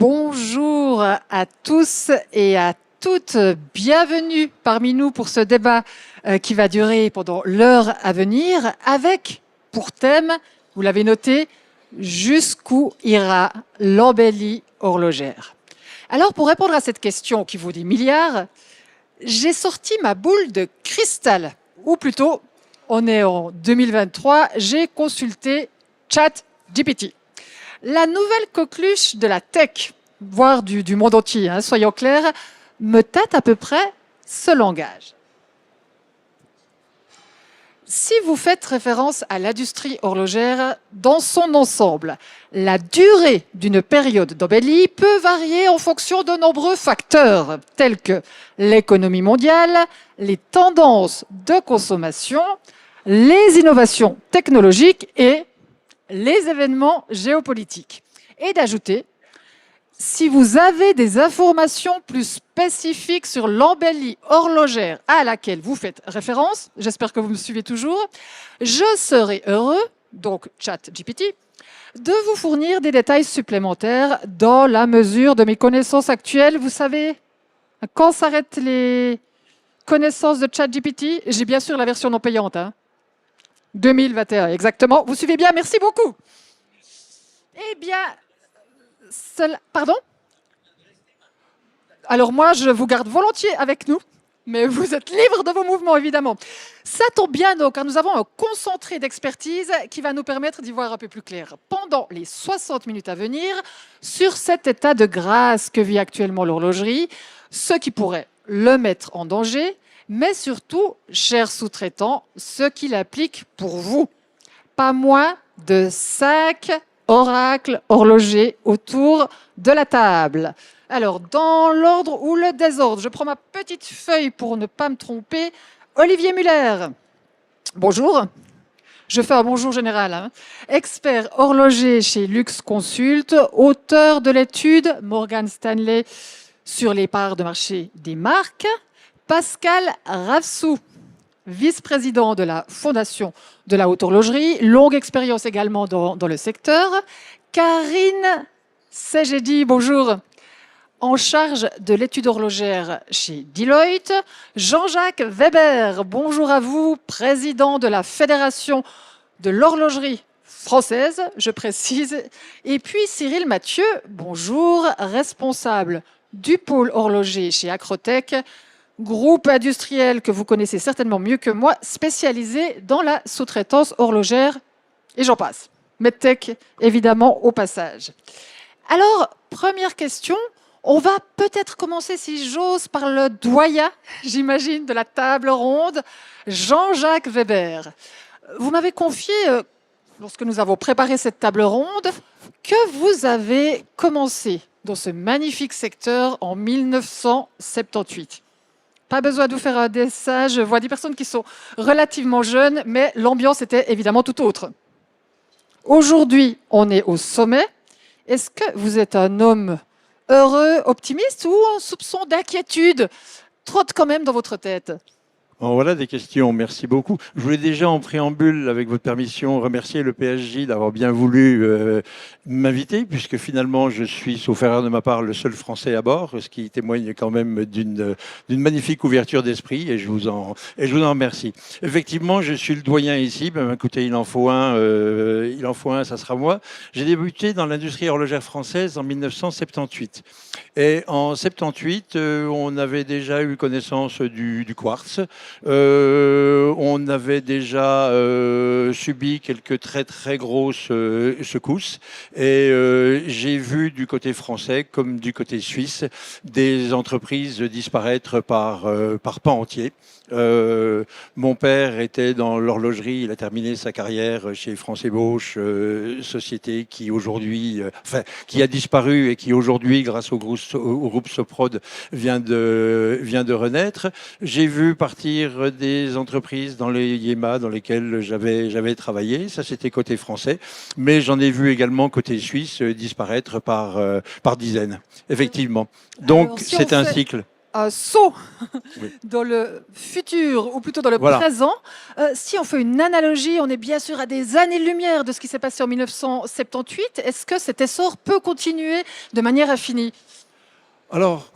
Bonjour à tous et à toutes. Bienvenue parmi nous pour ce débat qui va durer pendant l'heure à venir avec pour thème, vous l'avez noté, jusqu'où ira l'embellie horlogère. Alors pour répondre à cette question qui vaut des milliards, j'ai sorti ma boule de cristal, ou plutôt, on est en 2023, j'ai consulté ChatGPT. La nouvelle coqueluche de la tech, voire du monde entier, soyons clairs, me tâte à peu près ce langage. Si vous faites référence à l'industrie horlogère dans son ensemble, la durée d'une période d'embellie peut varier en fonction de nombreux facteurs, tels que l'économie mondiale, les tendances de consommation, les innovations technologiques et les événements géopolitiques. Et d'ajouter, si vous avez des informations plus spécifiques sur l'embellie horlogère à laquelle vous faites référence, j'espère que vous me suivez toujours, je serai heureux, donc ChatGPT, de vous fournir des détails supplémentaires dans la mesure de mes connaissances actuelles. Vous savez, quand s'arrêtent les connaissances de ChatGPT, j'ai bien sûr la version non payante, 2021, exactement. Vous suivez bien, merci beaucoup. Eh bien, pardon ? Alors moi, je vous garde volontiers avec nous, mais vous êtes libre de vos mouvements, évidemment. Ça tombe bien, donc, car nous avons un concentré d'expertise qui va nous permettre d'y voir un peu plus clair pendant les 60 minutes à venir sur cet état de grâce que vit actuellement l'horlogerie, ce qui pourrait le mettre en danger, mais surtout, chers sous-traitants, ce qu'il applique pour vous. Pas moins de 5 oracles horlogers autour de la table. Alors, dans l'ordre ou le désordre, je prends ma petite feuille pour ne pas me tromper. Olivier Muller, bonjour. Je fais un bonjour général. Expert horloger chez Lux Consult, auteur de l'étude Morgan Stanley sur les parts de marché des marques. Pascal Ravsou, vice-président de la Fondation de la Haute Horlogerie, longue expérience également dans le secteur. Karine Segedi, bonjour, en charge de l'étude horlogère chez Deloitte. Jean-Jacques Weber, bonjour à vous, président de la Fédération de l'horlogerie française, je précise. Et puis Cyril Mathieu, bonjour, responsable du pôle horloger chez Acrotech, groupe industriel que vous connaissez certainement mieux que moi, spécialisé dans la sous-traitance horlogère, et j'en passe. Medtech, évidemment, au passage. Alors, première question, on va peut-être commencer, si j'ose, par le doyen, j'imagine, de la table ronde, Jean-Jacques Weber. Vous m'avez confié, lorsque nous avons préparé cette table ronde, que vous avez commencé dans ce magnifique secteur en 1978. Pas besoin de vous faire un dessin, je vois des personnes qui sont relativement jeunes, mais l'ambiance était évidemment tout autre. Aujourd'hui, on est au sommet. Est-ce que vous êtes un homme heureux, optimiste ou un soupçon d'inquiétude trotte quand même dans votre tête ? Bon, voilà des questions, merci beaucoup. Je voulais déjà en préambule, avec votre permission, remercier le PSG d'avoir bien voulu m'inviter, puisque finalement je suis, sauf erreur de ma part, le seul Français à bord, ce qui témoigne quand même d'une magnifique ouverture d'esprit, et je vous en remercie. Effectivement, je suis le doyen ici, ben, écoutez, il en faut un, ça sera moi. J'ai débuté dans l'industrie horlogère française en 1978. Et en 78, on avait déjà eu connaissance du quartz. On avait déjà subi quelques très très grosses secousses et j'ai vu du côté français comme du côté suisse des entreprises disparaître par pans entiers. Mon père était dans l'horlogerie, il a terminé sa carrière chez France Ébauche, société qui aujourd'hui, qui a disparu et qui aujourd'hui, grâce au groupe Soprod, vient de renaître. J'ai vu partir des entreprises dans les IEMA dans lesquelles j'avais travaillé, ça c'était côté français, mais j'en ai vu également côté suisse disparaître par dizaines, effectivement. Donc c'est un cycle. un saut Oui. dans le futur, ou plutôt dans le Voilà. présent. Si on fait une analogie, on est bien sûr à des années-lumière de ce qui s'est passé en 1978. Est-ce que cet essor peut continuer de manière infinie? Alors,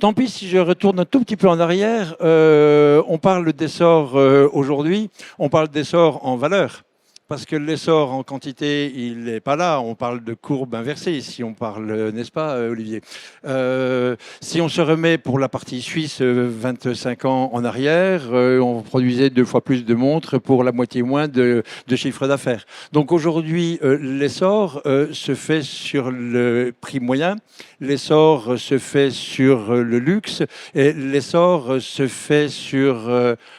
tant pis si je retourne un tout petit peu en arrière. On parle d'essor aujourd'hui, on parle d'essor en valeur. Parce que l'essor en quantité, il n'est pas là. On parle de courbe inversée, si on parle, n'est-ce pas, Olivier? Si on se remet pour la partie suisse 25 ans en arrière, on produisait 2 fois plus de montres pour la moitié moins de chiffre d'affaires. Donc aujourd'hui, l'essor se fait sur le prix moyen, l'essor se fait sur le luxe et l'essor se fait sur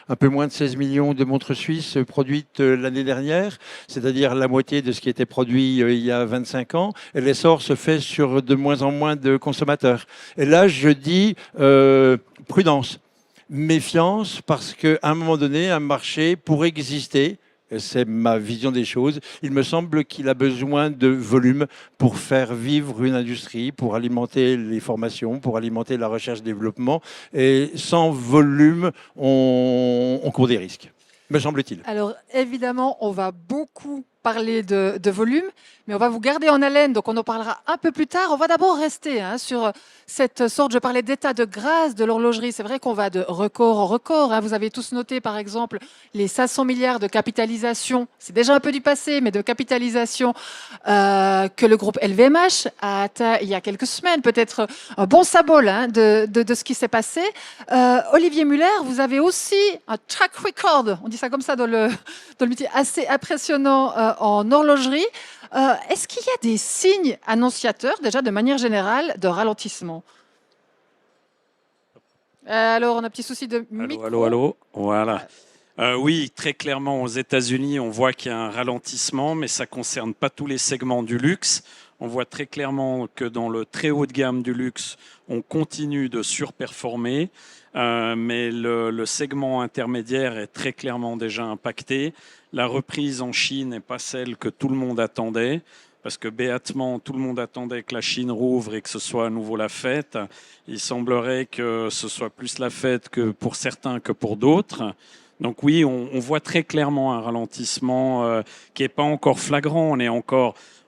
un peu moins de 16 millions de montres suisses produites l'année dernière, c'est-à-dire la moitié de ce qui était produit il y a 25 ans. Et l'essor se fait sur de moins en moins de consommateurs. Et là, je dis prudence, méfiance, parce qu'à un moment donné, un marché, pour exister, c'est ma vision des choses, il me semble qu'il a besoin de volume pour faire vivre une industrie, pour alimenter les formations, pour alimenter la recherche-développement. Et sans volume, on court des risques, me semble-t-il. Alors évidemment, on va beaucoup parler de volume, mais on va vous garder en haleine, donc on en parlera un peu plus tard. On va d'abord rester sur cette sorte, je parlais d'état de grâce de l'horlogerie. C'est vrai qu'on va de record en record. Vous avez tous noté, par exemple, les 500 milliards de capitalisation. C'est déjà un peu du passé, mais de capitalisation que le groupe LVMH a atteint il y a quelques semaines. Peut-être un bon symbole de ce qui s'est passé. Olivier Muller, vous avez aussi un track record, on dit ça comme ça dans le métier, assez impressionnant en horlogerie. Est-ce qu'il y a des signes annonciateurs, déjà de manière générale, de ralentissement? Alors, on a un petit souci de micro. Allô, voilà. Oui, très clairement, aux États-Unis, on voit qu'il y a un ralentissement, mais ça ne concerne pas tous les segments du luxe. On voit très clairement que dans le très haut de gamme du luxe, on continue de surperformer, mais le segment intermédiaire est très clairement déjà impacté. La reprise en Chine n'est pas celle que tout le monde attendait, parce que béatement, tout le monde attendait que la Chine rouvre et que ce soit à nouveau la fête. Il semblerait que ce soit plus la fête que pour certains que pour d'autres. Donc oui, on voit très clairement un ralentissement qui n'est pas encore flagrant.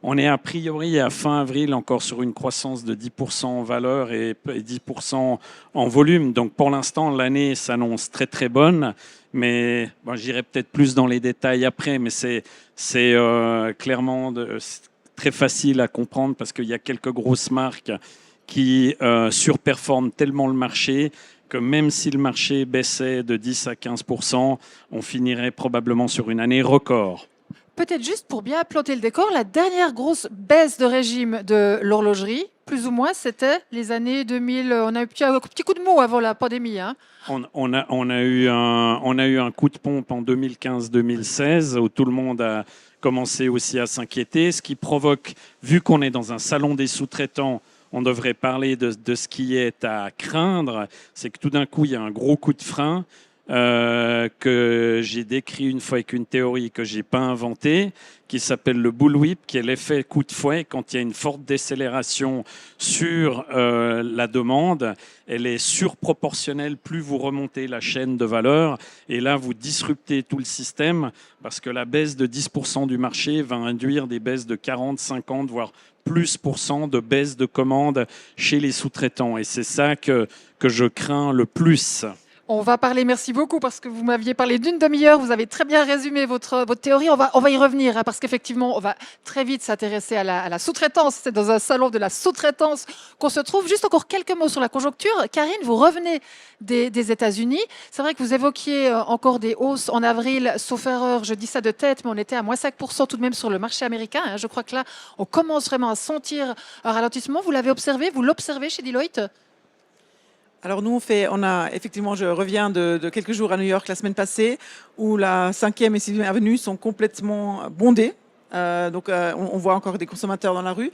On est a priori à fin avril encore sur une croissance de 10% en valeur et 10% en volume. Donc pour l'instant, l'année s'annonce très très bonne. Mais bon, j'irai peut-être plus dans les détails après, mais c'est clairement très facile à comprendre parce qu'il y a quelques grosses marques qui surperforment tellement le marché que même si le marché baissait de 10 à 15%, on finirait probablement sur une année record. Peut-être juste pour bien planter le décor, la dernière grosse baisse de régime de l'horlogerie, plus ou moins, c'était les années 2000. On a eu un petit coup de mou avant la pandémie. On a eu un coup de pompe en 2015-2016 où tout le monde a commencé aussi à s'inquiéter, ce qui provoque, vu qu'on est dans un salon des sous-traitants, on devrait parler de ce qui est à craindre, c'est que tout d'un coup, il y a un gros coup de frein que j'ai décrit une fois avec une théorie que je n'ai pas inventée, qui s'appelle le bullwhip, qui est l'effet coup de fouet. Quand il y a une forte décélération sur la demande, elle est surproportionnelle plus vous remontez la chaîne de valeur. Et là, vous disruptez tout le système parce que la baisse de 10% du marché va induire des baisses de 40, 50, voire plus % de baisse de commandes chez les sous-traitants. Et c'est ça que je crains le plus. On va parler, merci beaucoup, parce que vous m'aviez parlé d'une demi-heure, vous avez très bien résumé votre théorie. On va y revenir, parce qu'effectivement, on va très vite s'intéresser à la sous-traitance. C'est dans un salon de la sous-traitance qu'on se trouve. Juste encore quelques mots sur la conjoncture. Karine, vous revenez des États-Unis. C'est vrai que vous évoquiez encore des hausses en avril, sauf erreur, je dis ça de tête, mais on était à moins 5% tout de même sur le marché américain. Je crois que là, on commence vraiment à sentir un ralentissement. Vous l'avez observé, vous l'observez chez Deloitte? Alors nous, effectivement, je reviens de quelques jours à New York la semaine passée, où la 5e et 6e avenue sont complètement bondées. On voit encore des consommateurs dans la rue.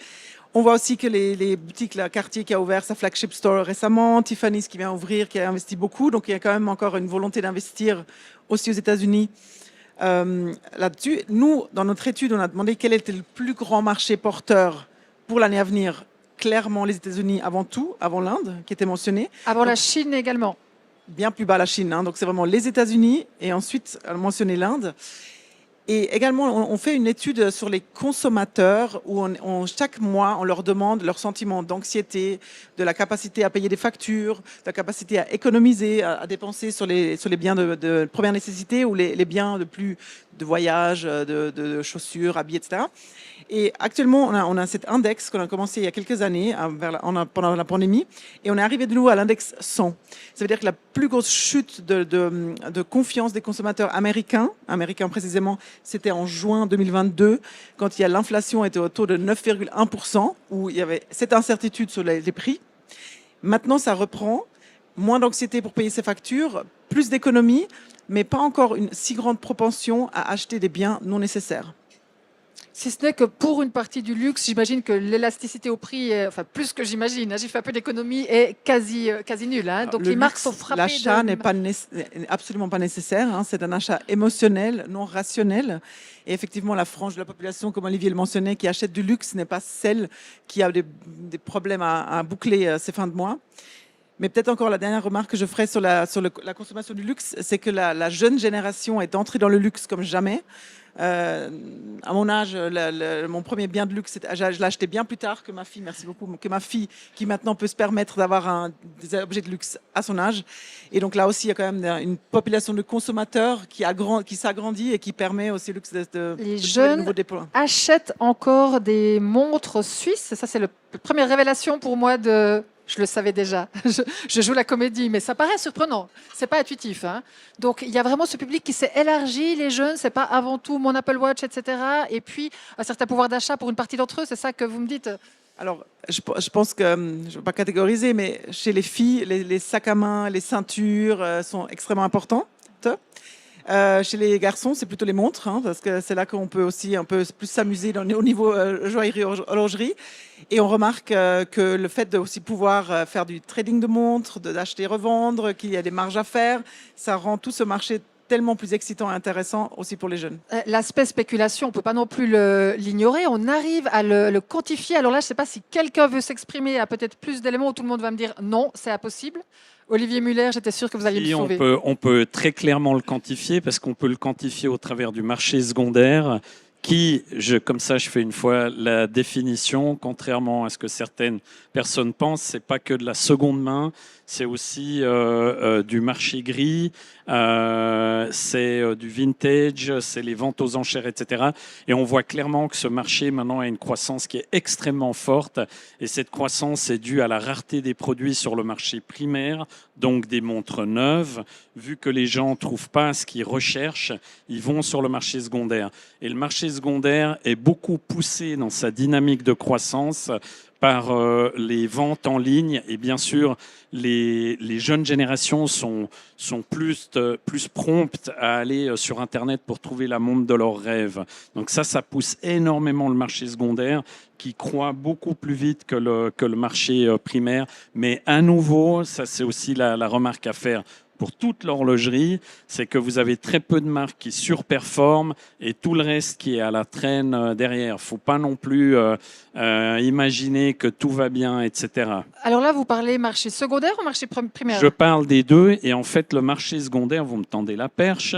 On voit aussi que les boutiques, la Cartier qui a ouvert sa flagship store récemment, Tiffany's qui vient ouvrir, qui a investi beaucoup. Donc il y a quand même encore une volonté d'investir aussi aux États-Unis là-dessus. Nous, dans notre étude, on a demandé quel était le plus grand marché porteur pour l'année à venir clairement les États-Unis avant tout, avant l'Inde, qui était mentionnée. Avant la Chine également. Bien plus bas la Chine, hein. Donc c'est vraiment les États-Unis et ensuite mentionner l'Inde. Et également, on fait une étude sur les consommateurs où chaque mois, on leur demande leur sentiment d'anxiété, de la capacité à payer des factures, de la capacité à économiser, à dépenser sur les biens de première nécessité ou les biens de voyage, de chaussures, habits, etc. Et actuellement, on a cet index qu'on a commencé il y a quelques années, pendant la pandémie, et on est arrivé de nouveau à l'index 100. Ça veut dire que la plus grosse chute de confiance des consommateurs américains précisément, c'était en juin 2022, quand l'inflation était au taux de 9,1%, où il y avait cette incertitude sur les prix. Maintenant, ça reprend, moins d'anxiété pour payer ses factures, plus d'économie, mais pas encore une si grande propension à acheter des biens non nécessaires. Si ce n'est que pour une partie du luxe, j'imagine que l'élasticité au prix, enfin plus que j'imagine, hein, j'ai fait un peu d'économie, est quasi nulle. Hein. Donc les marques sont frappées. L'achat n'est absolument pas nécessaire. Hein. C'est un achat émotionnel, non rationnel. Et effectivement, la frange de la population, comme Olivier le mentionnait, qui achète du luxe n'est pas celle qui a des problèmes à boucler ses fins de mois. Mais peut-être encore la dernière remarque que je ferai sur la consommation du luxe, c'est que la jeune génération est entrée dans le luxe comme jamais. À mon âge, mon premier bien de luxe, je l'ai acheté bien plus tard que ma fille, merci beaucoup, que ma fille qui maintenant peut se permettre d'avoir des objets de luxe à son âge. Et donc là aussi, il y a quand même une population de consommateurs qui s'agrandit et qui permet aussi au luxe Les jeunes dépôts. Achètent encore des montres suisses. Ça, c'est la première révélation pour moi de... Je le savais déjà, je joue la comédie, mais ça paraît surprenant, c'est pas intuitif. Hein. Donc il y a vraiment ce public qui s'est élargi, les jeunes, c'est pas avant tout mon Apple Watch, etc. Et puis un certain pouvoir d'achat pour une partie d'entre eux, c'est ça que vous me dites? Alors, je pense que, je ne veux pas catégoriser, mais chez les filles, les sacs à main, les ceintures sont extrêmement importantes. Chez les garçons, c'est plutôt les montres, hein, parce que c'est là qu'on peut aussi un peu plus s'amuser au niveau joaillerie, horlogerie. Et on remarque que le fait de aussi pouvoir faire du trading de montres, d'acheter et revendre, qu'il y a des marges à faire, ça rend tout ce marché tellement plus excitant et intéressant aussi pour les jeunes. L'aspect spéculation, on ne peut pas non plus l'ignorer. On arrive à le quantifier. Alors là, je ne sais pas si quelqu'un veut s'exprimer à peut-être plus d'éléments où tout le monde va me dire non, c'est impossible. Olivier Muller, j'étais sûr que vous alliez me sauver. On peut très clairement le quantifier parce qu'on peut le quantifier au travers du marché secondaire qui, comme ça je fais une fois la définition, contrairement à ce que certaines personnes pensent, c'est pas que de la seconde main, c'est aussi du marché gris, c'est du vintage, c'est les ventes aux enchères, etc. Et on voit clairement que ce marché maintenant a une croissance qui est extrêmement forte et cette croissance est due à la rareté des produits sur le marché primaire, donc des montres neuves. Vu que les gens ne trouvent pas ce qu'ils recherchent, ils vont sur le marché secondaire. Et le marché secondaire est beaucoup poussé dans sa dynamique de croissance par les ventes en ligne et bien sûr les jeunes générations sont plus promptes à aller sur Internet pour trouver la montre de leurs rêves. Donc ça pousse énormément le marché secondaire qui croît beaucoup plus vite que le marché primaire. Mais à nouveau, ça c'est aussi la remarque à faire pour toute l'horlogerie, c'est que vous avez très peu de marques qui surperforment et tout le reste qui est à la traîne derrière. Il ne faut pas non plus imaginer que tout va bien, etc. Alors là, vous parlez marché secondaire ou marché primaire? Je parle des deux et en fait, le marché secondaire, vous me tendez la perche,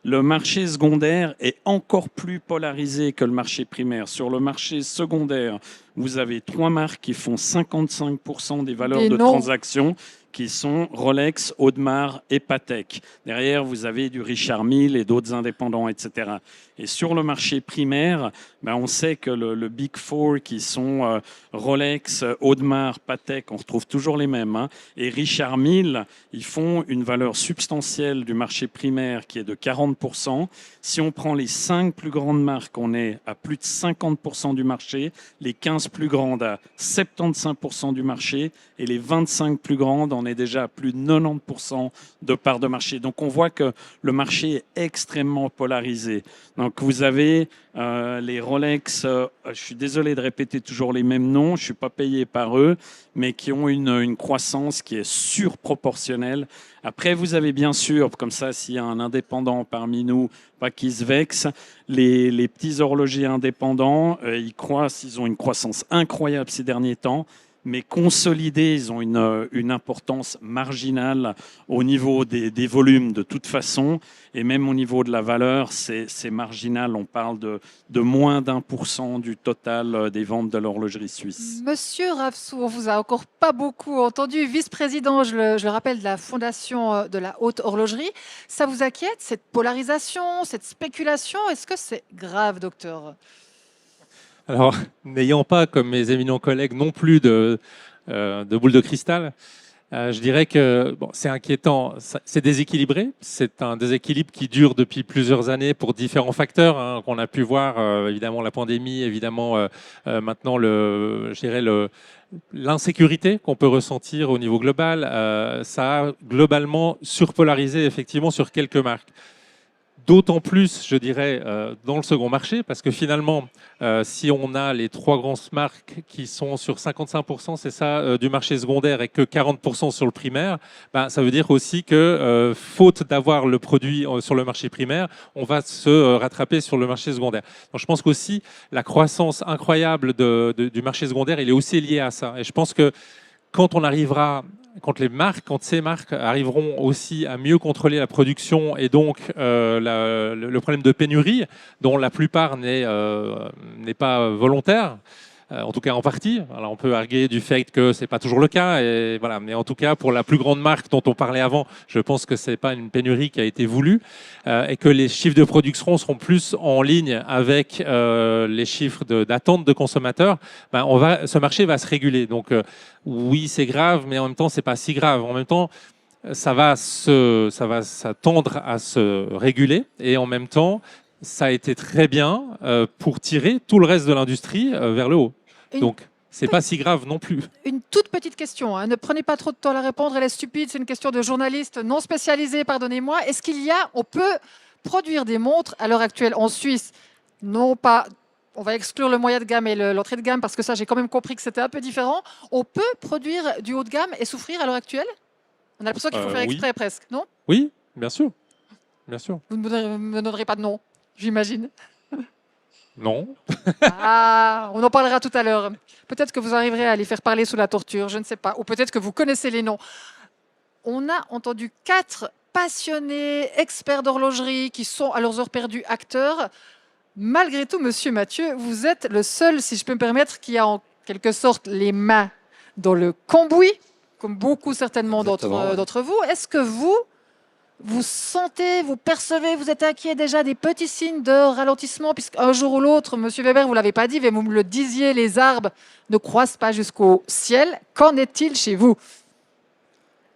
le marché secondaire est encore plus polarisé que le marché primaire. Sur le marché secondaire, vous avez 3 marques qui font 55% des valeurs de transaction, qui sont Rolex, Audemars et Patek. Derrière, vous avez du Richard Mille et d'autres indépendants, etc. Et sur le marché primaire, on sait que le Big Four, qui sont Rolex, Audemars, Patek, on retrouve toujours les mêmes, hein, et Richard Mille, ils font une valeur substantielle du marché primaire qui est de 40%. Si on prend les 5 plus grandes marques, on est à plus de 50% du marché, les 15 plus grandes à 75% du marché, et les 25 plus grandes, on est déjà à plus de 90% de part de marché. Donc on voit que le marché est extrêmement polarisé. Donc vous avez les Rolex, je suis désolé de répéter toujours les mêmes noms, je ne suis pas payé par eux, mais qui ont une croissance qui est surproportionnelle. Après, vous avez bien sûr, comme ça, s'il y a un indépendant parmi nous, pas qui se vexe, les petits horlogers indépendants, ils ont une croissance incroyable ces derniers temps. mais consolidés, ils ont une importance marginale au niveau des volumes de toute façon, et même au niveau de la valeur, c'est marginal. On parle de moins d'1% du total des ventes de l'horlogerie suisse. Monsieur Ravsou, on vous a encore pas beaucoup entendu, vice-président, je le rappelle, de la Fondation de la Haute Horlogerie. Ça vous inquiète, cette polarisation, cette spéculation? Est-ce que c'est grave, docteur? Alors, n'ayant pas, comme mes éminents collègues, non plus de boule de cristal, je dirais que bon, c'est inquiétant, c'est déséquilibré. C'est un déséquilibre qui dure depuis plusieurs années pour différents facteurs hein, qu'on a pu voir, évidemment la pandémie, évidemment maintenant l'insécurité qu'on peut ressentir au niveau global. Ça a globalement surpolarisé effectivement sur quelques marques. D'autant plus, je dirais, dans le second marché, parce que finalement, si on a les 3 grandes marques qui sont sur 55%, c'est ça, du marché secondaire et que 40% sur le primaire, ben, ça veut dire aussi que, faute d'avoir le produit sur le marché primaire, on va se rattraper sur le marché secondaire. Donc je pense qu'aussi, la croissance incroyable du marché secondaire, elle est aussi liée à ça. Et je pense que quand ces marques arriveront aussi à mieux contrôler la production et donc le problème de pénurie, dont la plupart n'est pas volontaire, en tout cas en partie. Alors on peut arguer du fait que c'est pas toujours le cas, et voilà. Mais en tout cas pour la plus grande marque dont on parlait avant, je pense que c'est pas une pénurie qui a été voulue et que les chiffres de production seront plus en ligne avec les chiffres d'attente de consommateurs. Ben, ce marché va se réguler. Donc oui, c'est grave, mais en même temps c'est pas si grave. En même temps, ça va tendre à se réguler et en même temps ça a été très bien pour tirer tout le reste de l'industrie vers le haut. Donc, c'est pas si grave non plus. Une toute petite question, hein. Ne prenez pas trop de temps à la répondre, elle est stupide, c'est une question de journaliste non spécialisé, pardonnez-moi. Est-ce on peut produire des montres à l'heure actuelle en Suisse? Non pas, on va exclure le moyen de gamme et l'entrée de gamme parce que ça, j'ai quand même compris que c'était un peu différent. On peut produire du haut de gamme et souffrir à l'heure actuelle? On a l'impression qu'il faut faire exprès presque, non? Oui, bien sûr. Bien sûr. Vous ne me donnerez pas de nom, j'imagine. Non. Ah, on en parlera tout à l'heure. Peut-être que vous arriverez à les faire parler sous la torture, je ne sais pas. Ou peut-être que vous connaissez les noms. On a entendu 4 passionnés, experts d'horlogerie qui sont à leurs heures perdues acteurs. Malgré tout, monsieur Mathieu, vous êtes le seul, si je peux me permettre, qui a en quelque sorte les mains dans le cambouis, comme beaucoup certainement d'entre vous. Est-ce que vous sentez, vous percevez, vous êtes inquiet déjà des petits signes de ralentissement, puisqu'un jour ou l'autre, monsieur Weber, vous ne l'avez pas dit, mais vous me le disiez, les arbres ne croissent pas jusqu'au ciel. Qu'en est-il chez vous?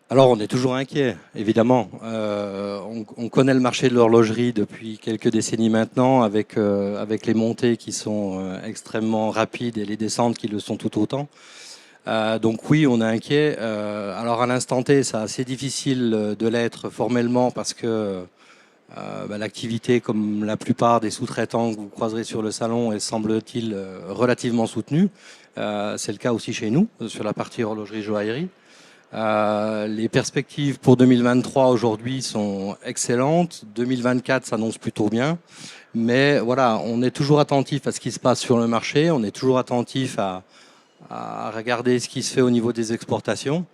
Alors, on est toujours inquiet, évidemment. On connaît le marché de l'horlogerie depuis quelques décennies maintenant, avec les montées qui sont extrêmement rapides et les descentes qui le sont tout autant. Donc oui, on est inquiet. Alors à l'instant T, c'est assez difficile de l'être formellement parce que l'activité, comme la plupart des sous-traitants que vous croiserez sur le salon, est semble-t-il relativement soutenue. C'est le cas aussi chez nous, sur la partie horlogerie-joaillerie. Les perspectives pour 2023 aujourd'hui sont excellentes. 2024 s'annonce plutôt bien. Mais voilà, on est toujours attentif à ce qui se passe sur le marché. On est toujours attentif à regarder ce qui se fait au niveau des exportations.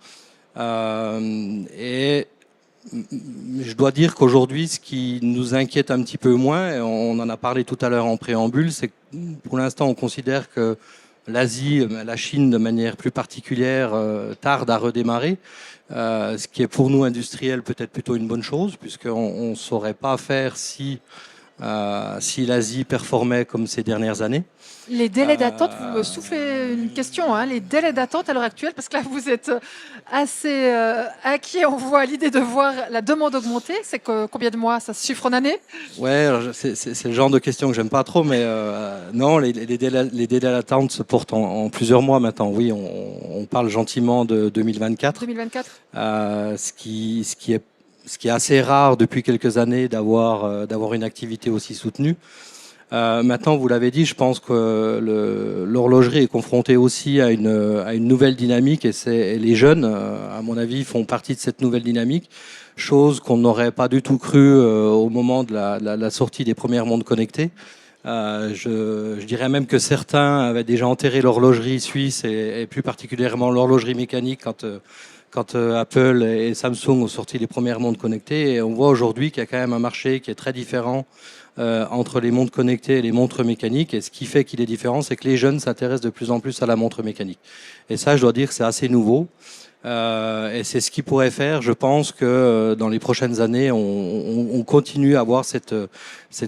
Et je dois dire qu'aujourd'hui, ce qui nous inquiète un petit peu moins, et on en a parlé tout à l'heure en préambule, c'est que pour l'instant, on considère que l'Asie, la Chine de manière plus particulière, tarde à redémarrer, ce qui est pour nous industriels peut-être plutôt une bonne chose, puisqu'on ne saurait pas faire si l'Asie performait comme ces dernières années. Les délais d'attente, vous me soufflez une question, hein, les délais d'attente à l'heure actuelle, parce que là vous êtes assez inquiet, on voit l'idée de voir la demande augmenter, c'est combien de mois, ça se chiffre en années? Ouais, c'est le genre de question que j'aime pas trop, mais non, les délais d'attente se portent en plusieurs mois maintenant. Oui, on parle gentiment de 2024. 2024. Ce qui est assez rare depuis quelques années d'avoir une activité aussi soutenue. Maintenant, vous l'avez dit, je pense que l'horlogerie est confrontée aussi à une nouvelle dynamique et les jeunes, à mon avis, font partie de cette nouvelle dynamique, chose qu'on n'aurait pas du tout cru au moment de la sortie des premières montres connectées. Je dirais même que certains avaient déjà enterré l'horlogerie suisse et plus particulièrement l'horlogerie mécanique quand Apple et Samsung ont sorti les premières montres connectées. Et on voit aujourd'hui qu'il y a quand même un marché qui est très différent entre les montres connectées et les montres mécaniques. Et ce qui fait qu'il est différent, c'est que les jeunes s'intéressent de plus en plus à la montre mécanique. Et ça, je dois dire que c'est assez nouveau. Et c'est ce qui pourrait faire, je pense, que dans les prochaines années, on continue à avoir cette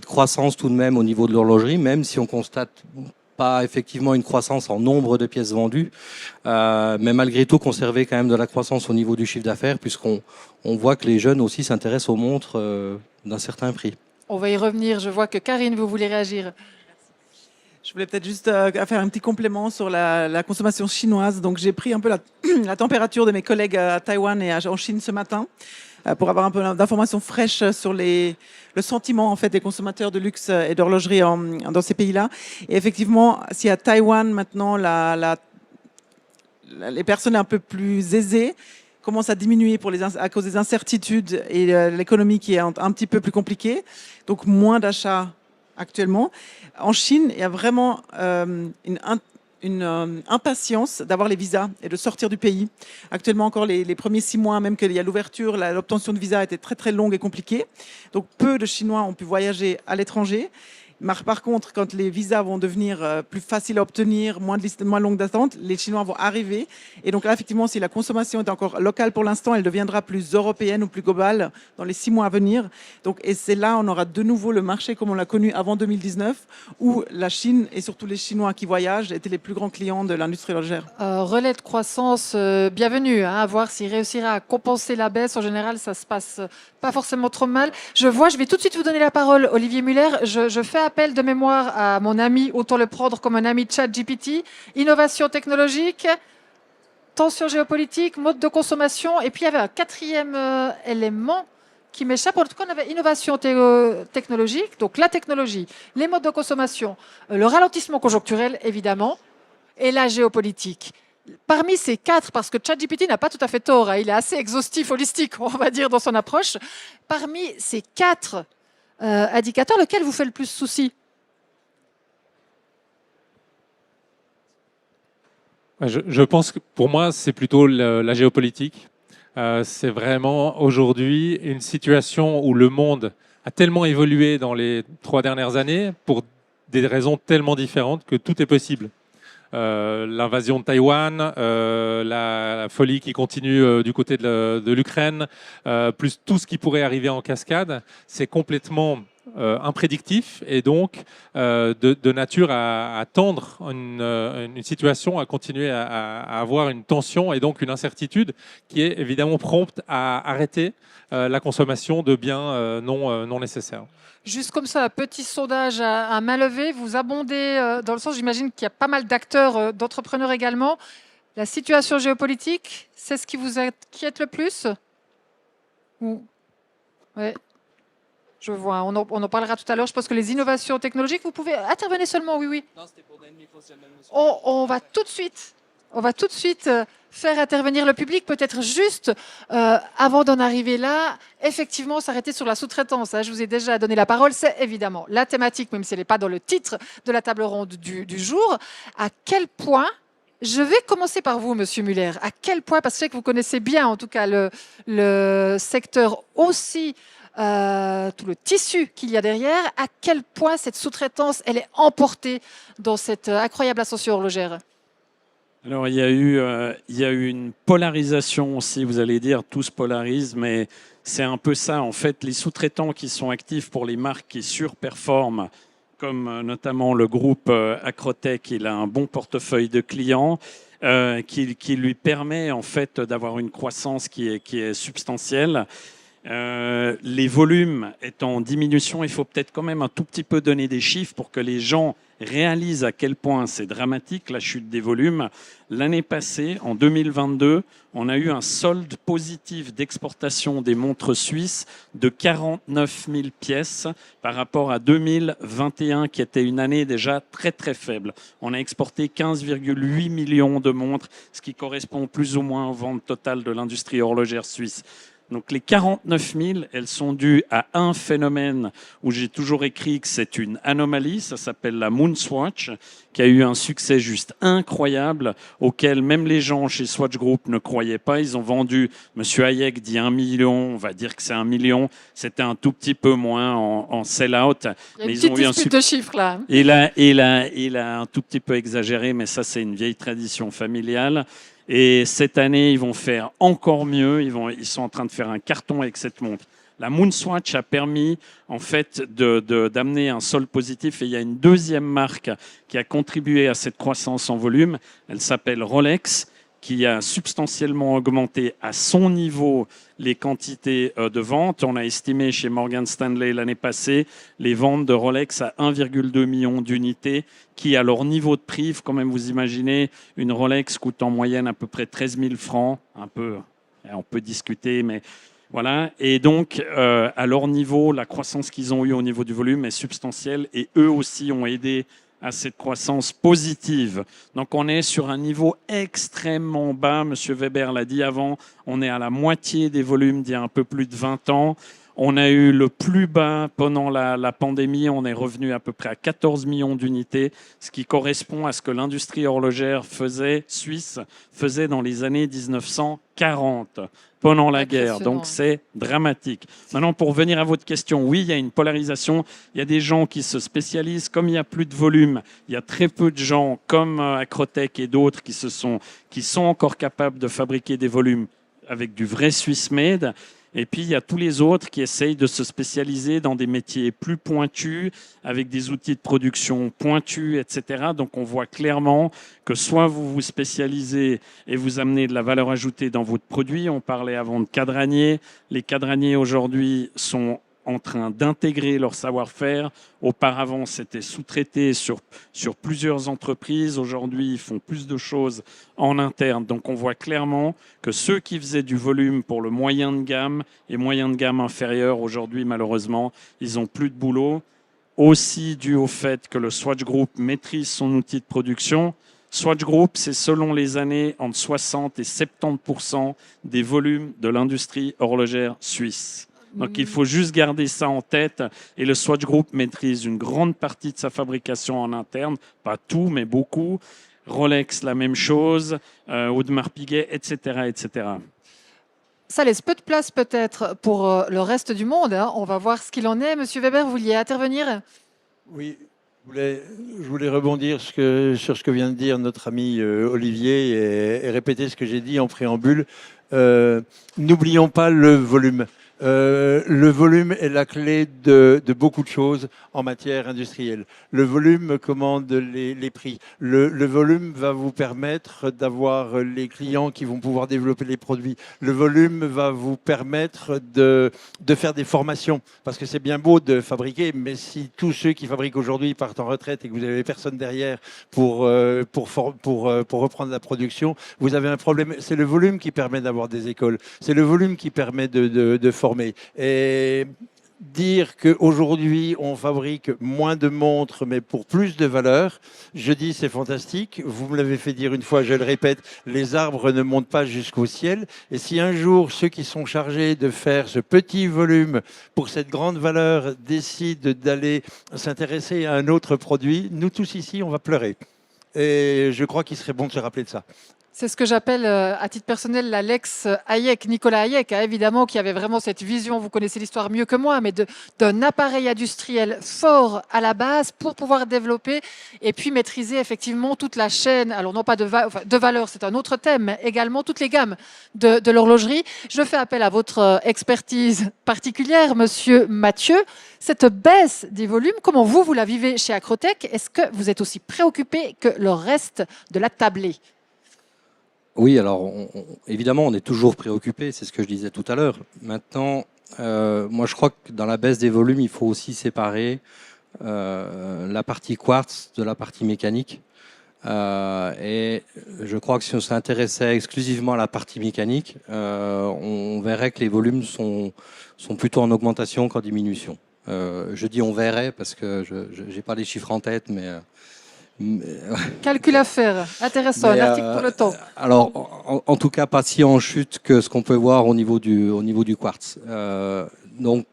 croissance tout de même au niveau de l'horlogerie, même si on constate pas effectivement une croissance en nombre de pièces vendues, mais malgré tout conserver quand même de la croissance au niveau du chiffre d'affaires, puisqu'on voit que les jeunes aussi s'intéressent aux montres d'un certain prix. On va y revenir. Je vois que Karine, vous voulez réagir. Je voulais peut-être juste faire un petit complément sur la consommation chinoise. Donc, j'ai pris un peu la température de mes collègues à Taïwan et en Chine ce matin pour avoir un peu d'informations fraîches sur le sentiment en fait des consommateurs de luxe et d'horlogerie dans ces pays-là. Et effectivement, si à Taïwan maintenant les personnes un peu plus aisées commencent à diminuer à cause des incertitudes et l'économie qui est un petit peu plus compliquée, donc moins d'achats actuellement. En Chine, il y a vraiment une impatience d'avoir les visas et de sortir du pays. Actuellement, encore les premiers 6 mois, même qu'il y a l'ouverture, l'obtention de visa était très très longue et compliquée. Donc peu de Chinois ont pu voyager à l'étranger. Par contre, quand les visas vont devenir plus faciles à obtenir, moins longue d'attente, les Chinois vont arriver. Et donc là, effectivement, si la consommation est encore locale pour l'instant, elle deviendra plus européenne ou plus globale dans les 6 mois à venir. Donc, et c'est là on aura de nouveau le marché comme on l'a connu avant 2019, où la Chine et surtout les Chinois qui voyagent étaient les plus grands clients de l'industrie horlogère. Relais de croissance, bienvenue. À voir s'il réussira à compenser la baisse. En général, ça se passe pas forcément trop mal. Je vais tout de suite vous donner la parole, Olivier Muller. Je fais appel de mémoire à mon ami, autant le prendre comme un ami ChatGPT. Innovation technologique, tension géopolitique, mode de consommation. Et puis il y avait un quatrième élément qui m'échappe. En tout cas, on avait innovation technologique, donc la technologie, les modes de consommation, le ralentissement conjoncturel, évidemment, et la géopolitique. Parmi ces 4, parce que ChatGPT n'a pas tout à fait tort, hein, il est assez exhaustif, holistique, on va dire, dans son approche. Parmi ces 4 indicateurs, lequel vous fait le plus souci? Je pense que pour moi, c'est plutôt la géopolitique. C'est vraiment aujourd'hui une situation où le monde a tellement évolué dans les 3 dernières années pour des raisons tellement différentes que tout est possible. L'invasion de Taïwan, la folie qui continue du côté de l'Ukraine, plus tout ce qui pourrait arriver en cascade, c'est complètement imprédictif et donc de nature à tendre une situation, à continuer à avoir une tension et donc une incertitude qui est évidemment prompte à arrêter la consommation de biens non nécessaires. Juste comme ça, un petit sondage à main levée. Vous abondez dans le sens, j'imagine qu'il y a pas mal d'acteurs, d'entrepreneurs également. La situation géopolitique, c'est ce qui vous inquiète le plus? Ouais. Je vois, on en parlera tout à l'heure. Je pense que les innovations technologiques, vous pouvez intervenir seulement, oui. Non, c'était pour donner le micro. On va tout de suite faire intervenir le public. Peut-être juste, avant d'en arriver là, effectivement, s'arrêter sur la sous-traitance. Je vous ai déjà donné la parole. C'est évidemment la thématique, même si elle n'est pas dans le titre de la table ronde du jour. À quel point... Je vais commencer par vous, Monsieur Muller. À quel point, parce que je sais que vous connaissez bien, en tout cas, le secteur aussi, tout le tissu qu'il y a derrière, à quel point cette sous-traitance, elle est emportée dans cette incroyable ascension horlogère? Alors, il y a eu une polarisation aussi, vous allez dire, tout se polarise, mais c'est un peu ça. En fait, les sous-traitants qui sont actifs pour les marques qui surperforment, comme notamment le groupe Acrotech, il a un bon portefeuille de clients qui lui permet en fait d'avoir une croissance qui est substantielle. Les volumes étant en diminution, il faut peut-être quand même un tout petit peu donner des chiffres pour que les gens réalisent à quel point c'est dramatique la chute des volumes. L'année passée, en 2022, on a eu un solde positif d'exportation des montres suisses de 49 000 pièces par rapport à 2021 qui était une année déjà très très faible. On a exporté 15,8 millions de montres, ce qui correspond plus ou moins aux ventes totales de l'industrie horlogère suisse. Donc les 49 000, elles sont dues à un phénomène où j'ai toujours écrit que c'est une anomalie, ça s'appelle la Moonswatch, qui a eu un succès juste incroyable, auquel même les gens chez Swatch Group ne croyaient pas. Ils ont vendu, Monsieur Hayek dit 1 million, on va dire que c'est 1 million, c'était un tout petit peu moins en sell-out. Il y a Mais une ils ont petite eu un dispute de chiffres là. il a un tout petit peu exagéré, mais ça c'est une vieille tradition familiale. Et cette année, ils vont faire encore mieux. Ils sont en train de faire un carton avec cette montre. La Moonswatch a permis en fait d'amener un sol positif. Et il y a une deuxième marque qui a contribué à cette croissance en volume. Elle s'appelle Rolex, qui a substantiellement augmenté à son niveau les quantités de ventes. On a estimé chez Morgan Stanley l'année passée les ventes de Rolex à 1,2 million d'unités, qui à leur niveau de prix, quand même vous imaginez, une Rolex coûte en moyenne à peu près 13 000 francs, un peu, on peut discuter, mais voilà. Et donc, à leur niveau, la croissance qu'ils ont eue au niveau du volume est substantielle et eux aussi ont aidé à cette croissance positive. Donc on est sur un niveau extrêmement bas. Monsieur Weber l'a dit avant, on est à la moitié des volumes d'il y a un peu plus de 20 ans. On a eu le plus bas pendant la pandémie, on est revenu à peu près à 14 millions d'unités, ce qui correspond à ce que l'industrie horlogère suisse faisait dans les années 1940, pendant la guerre. Donc c'est dramatique. Maintenant, pour revenir à votre question, oui, il y a une polarisation. Il y a des gens qui se spécialisent. Comme il n'y a plus de volume, il y a très peu de gens comme Acrotech et d'autres qui sont encore capables de fabriquer des volumes avec du vrai Swiss made. Et puis, il y a tous les autres qui essayent de se spécialiser dans des métiers plus pointus, avec des outils de production pointus, etc. Donc, on voit clairement que soit vous vous spécialisez et vous amenez de la valeur ajoutée dans votre produit. On parlait avant de cadraniers. Les cadraniers, aujourd'hui, sont en train d'intégrer leur savoir-faire. Auparavant, c'était sous-traité sur plusieurs entreprises. Aujourd'hui, ils font plus de choses en interne. Donc, on voit clairement que ceux qui faisaient du volume pour le moyen de gamme et moyen de gamme inférieur, aujourd'hui, malheureusement, ils n'ont plus de boulot. Aussi dû au fait que le Swatch Group maîtrise son outil de production. Swatch Group, c'est selon les années entre 60 et 70% des volumes de l'industrie horlogère suisse. Donc il faut juste garder ça en tête. Et le Swatch Group maîtrise une grande partie de sa fabrication en interne, pas tout, mais beaucoup. Rolex, la même chose, Audemars Piguet, etc., etc. Ça laisse peu de place peut-être pour le reste du monde. Hein. On va voir ce qu'il en est. Monsieur Weber, vous vouliez intervenir? Oui, je voulais rebondir sur ce que vient de dire notre ami Olivier et répéter ce que j'ai dit en préambule. N'oublions pas le volume. Le volume est la clé de beaucoup de choses en matière industrielle. Le volume commande les prix. Le volume va vous permettre d'avoir les clients qui vont pouvoir développer les produits. Le volume va vous permettre de faire des formations. Parce que c'est bien beau de fabriquer, mais si tous ceux qui fabriquent aujourd'hui partent en retraite et que vous n'avez personne derrière pour reprendre la production, vous avez un problème. C'est le volume qui permet d'avoir des écoles. C'est le volume qui permet de former. Et dire qu'aujourd'hui, on fabrique moins de montres, mais pour plus de valeur, je dis c'est fantastique. Vous me l'avez fait dire une fois, je le répète, les arbres ne montent pas jusqu'au ciel. Et si un jour, ceux qui sont chargés de faire ce petit volume pour cette grande valeur décident d'aller s'intéresser à un autre produit, nous tous ici, on va pleurer. Et je crois qu'il serait bon de se rappeler de ça. C'est ce que j'appelle, à titre personnel, l'Alex Hayek, Nicolas Hayek, hein, évidemment, qui avait vraiment cette vision, vous connaissez l'histoire mieux que moi, mais d'un appareil industriel fort à la base pour pouvoir développer et puis maîtriser effectivement toute la chaîne, alors non pas de valeur, c'est un autre thème, mais également toutes les gammes de l'horlogerie. Je fais appel à votre expertise particulière, monsieur Mathieu. Cette baisse des volumes, comment vous la vivez chez Acrotech? Est-ce que vous êtes aussi préoccupé que le reste de la tablée? Oui, alors évidemment, on est toujours préoccupé, c'est ce que je disais tout à l'heure. Maintenant, moi je crois que dans la baisse des volumes, il faut aussi séparer la partie quartz de la partie mécanique. Et je crois que si on s'intéressait exclusivement à la partie mécanique, on verrait que les volumes sont plutôt en augmentation qu'en diminution. Je dis on verrait parce que je n'ai pas les chiffres en tête, Calcul à faire. Intéressant, un article pour le temps. Alors, en tout cas, pas si en chute que ce qu'on peut voir au niveau du quartz. Donc,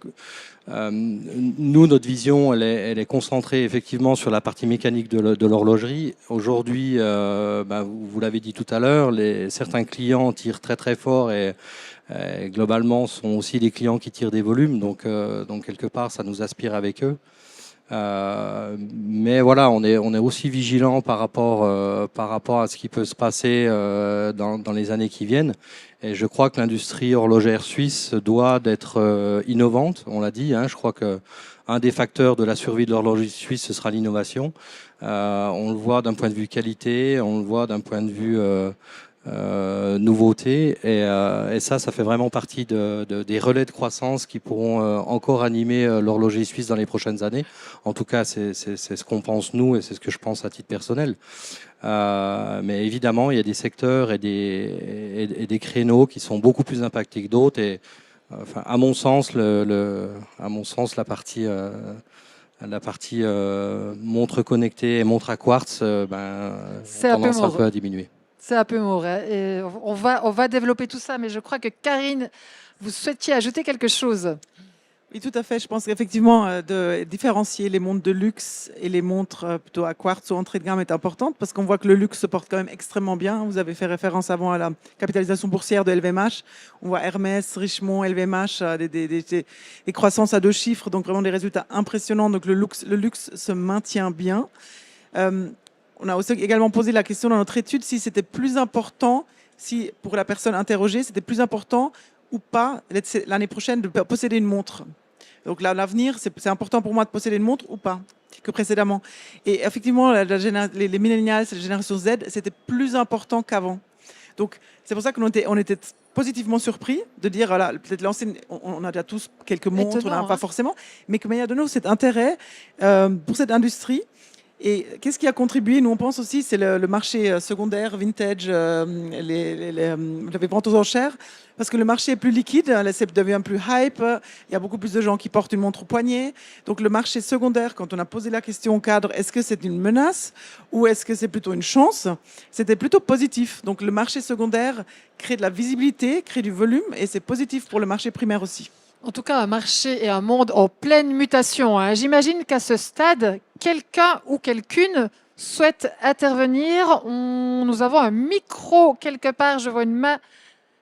nous, notre vision, elle est concentrée effectivement sur la partie mécanique de l'horlogerie. Aujourd'hui, vous l'avez dit tout à l'heure, certains clients tirent très très fort et globalement sont aussi des clients qui tirent des volumes. Donc quelque part, ça nous aspire avec eux. Mais voilà, on est aussi vigilant par rapport à ce qui peut se passer dans les années qui viennent. Et je crois que l'industrie horlogère suisse doit d'être innovante. On l'a dit, je crois que un des facteurs de la survie de l'horlogerie suisse, ce sera l'innovation. On le voit d'un point de vue qualité, on le voit d'un point de vue nouveauté, et ça fait vraiment partie des relais de croissance qui pourront encore animer l'horlogerie suisse dans les prochaines années. En tout cas, c'est ce qu'on pense nous, et c'est ce que je pense à titre personnel. Mais évidemment, il y a des secteurs et des créneaux qui sont beaucoup plus impactés que d'autres. Et à mon sens, la partie montre connectée et montre à quartz, C'est un peu à diminuer. C'est un peu mort. Et on va développer tout ça, mais je crois que Karine, vous souhaitiez ajouter quelque chose. Oui, tout à fait. Je pense qu'effectivement, de différencier les montres de luxe et les montres plutôt à quartz ou entrée de gamme est importante, parce qu'on voit que le luxe se porte quand même extrêmement bien. Vous avez fait référence avant à la capitalisation boursière de LVMH. On voit Hermès, Richemont, LVMH, des croissances à 2 chiffres, donc vraiment des résultats impressionnants. Donc le luxe se maintient bien. On a aussi également posé la question dans notre étude si c'était plus important, si pour la personne interrogée, c'était plus important ou pas l'année prochaine de posséder une montre. Donc l'avenir, c'est important pour moi de posséder une montre ou pas que précédemment. Et effectivement, les millennials, les générations Z, c'était plus important qu'avant. Donc c'est pour ça qu'on était positivement surpris de dire, voilà, peut-être l'ancienne, on a déjà tous quelques montres, on n'a pas forcément, mais qu'il y a de nouveau cet intérêt pour cette industrie. Et qu'est-ce qui a contribué? Nous, on pense aussi, c'est le marché secondaire, vintage, les ventes aux enchères, parce que le marché est plus liquide, ça devient plus hype, il y a beaucoup plus de gens qui portent une montre au poignet. Donc le marché secondaire, quand on a posé la question au cadre, est-ce que c'est une menace ou est-ce que c'est plutôt une chance? C'était plutôt positif. Donc le marché secondaire crée de la visibilité, crée du volume, et c'est positif pour le marché primaire aussi. En tout cas, un marché et un monde en pleine mutation. J'imagine qu'à ce stade, quelqu'un ou quelqu'une souhaite intervenir. Nous avons un micro quelque part. Je vois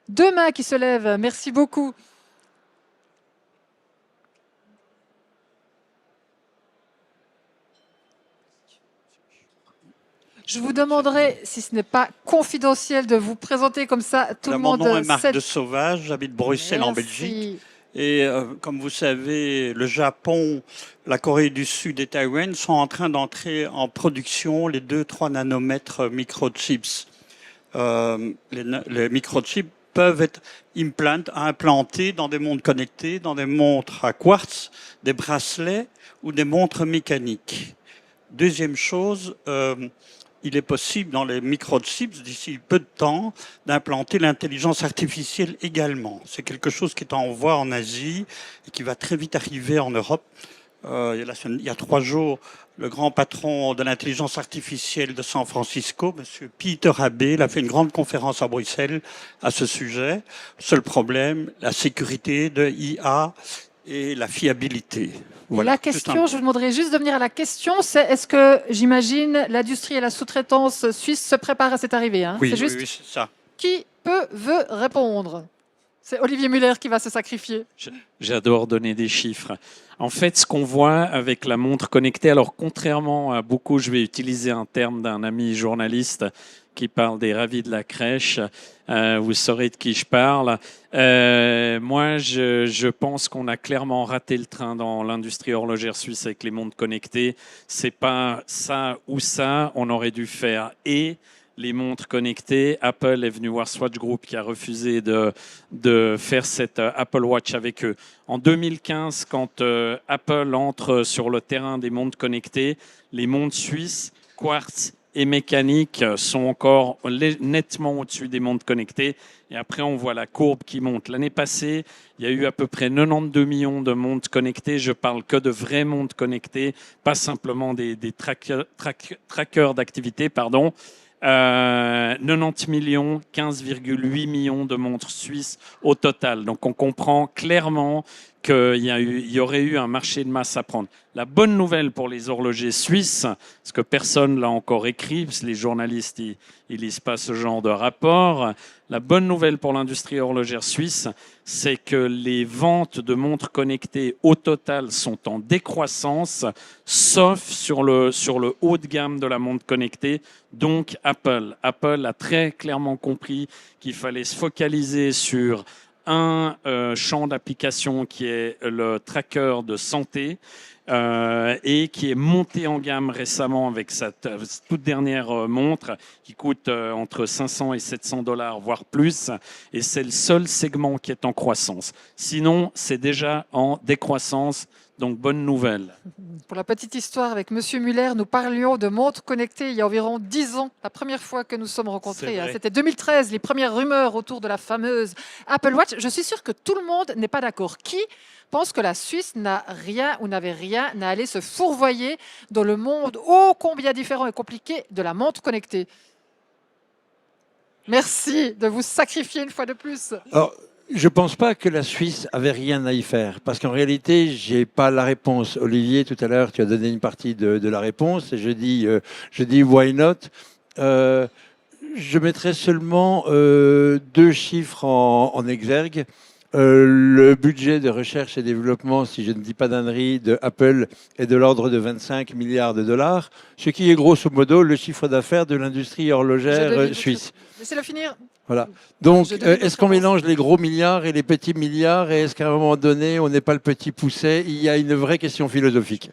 deux mains qui se lèvent. Merci beaucoup. Je vous demanderai, si ce n'est pas confidentiel, de vous présenter comme ça. Tout le monde. Mon nom est Marc de Sauvage, j'habite Bruxelles en Belgique. Et comme vous savez, le Japon, la Corée du Sud et Taïwan sont en train d'entrer en production les 2-3 nanomètres microchips. Les microchips peuvent être implantés dans des montres connectées, dans des montres à quartz, des bracelets ou des montres mécaniques. Deuxième chose, il est possible dans les microchips, d'ici peu de temps, d'implanter l'intelligence artificielle également. C'est quelque chose qui est en voie en Asie et qui va très vite arriver en Europe. Il y a 3 jours, le grand patron de l'intelligence artificielle de San Francisco, M. Peter Abel, a fait une grande conférence à Bruxelles à ce sujet. Seul problème, la sécurité de l'IA et la fiabilité. Voilà, la question, je vous demanderai juste de venir à la question, c'est est-ce que, j'imagine, l'industrie et la sous-traitance suisse se préparent à cette arrivée, Oui, c'est juste oui, c'est ça. Qui veut répondre? C'est Olivier Muller qui va se sacrifier. J'adore donner des chiffres. En fait, ce qu'on voit avec la montre connectée, alors contrairement à beaucoup, je vais utiliser un terme d'un ami journaliste qui parle des ravis de la crèche. Vous saurez de qui je parle. Moi, je pense qu'on a clairement raté le train dans l'industrie horlogère suisse avec les montres connectées. C'est pas ça ou ça. On aurait dû faire et les montres connectées. Apple est venu voir Swatch Group qui a refusé de faire cette Apple Watch avec eux. En 2015, quand Apple entre sur le terrain des montres connectées, les montres suisses, Quartz et mécaniques sont encore nettement au-dessus des montres connectées. Et après, on voit la courbe qui monte. L'année passée, il y a eu à peu près 92 millions de montres connectées. Je parle que de vraies montres connectées, pas simplement des trackers d'activité, pardon. 90 millions, 15,8 millions de montres suisses au total. Donc on comprend clairement qu'il y aurait eu un marché de masse à prendre. La bonne nouvelle pour les horlogers suisses, parce que personne l'a encore écrit, parce que les journalistes ils lisent pas ce genre de rapport. La bonne nouvelle pour l'industrie horlogère suisse, c'est que les ventes de montres connectées au total sont en décroissance, sauf sur le haut de gamme de la montre connectée, donc Apple. Apple a très clairement compris qu'il fallait se focaliser sur un champ d'application qui est le tracker de santé et qui est monté en gamme récemment avec sa toute dernière montre qui coûte entre 500 et 700 $, voire plus. Et c'est le seul segment qui est en croissance. Sinon, c'est déjà en décroissance. Donc, bonne nouvelle. Pour la petite histoire, avec Monsieur Muller, nous parlions de montres connectées il y a environ 10 ans, la première fois que nous sommes rencontrés. C'était 2013, les premières rumeurs autour de la fameuse Apple Watch. Je suis sûr que tout le monde n'est pas d'accord. Qui pense que la Suisse n'a rien ou n'avait rien à aller se fourvoyer dans le monde ô combien différent et compliqué de la montre connectée? Merci de vous sacrifier une fois de plus. Alors, je ne pense pas que la Suisse avait rien à y faire, parce qu'en réalité, je n'ai pas la réponse. Olivier, tout à l'heure, tu as donné une partie de la réponse, et je dis why not. Je mettrai seulement 2 chiffres en exergue. Le budget de recherche et développement, si je ne dis pas d'ânerie, de Apple est de l'ordre de 25 milliards de dollars, ce qui est grosso modo le chiffre d'affaires de l'industrie horlogère suisse. Laissez-le finir. Voilà. Donc, est-ce qu'on mélange les gros milliards et les petits milliards, et est-ce qu'à un moment donné, on n'est pas le petit pousset? Il y a une vraie question philosophique.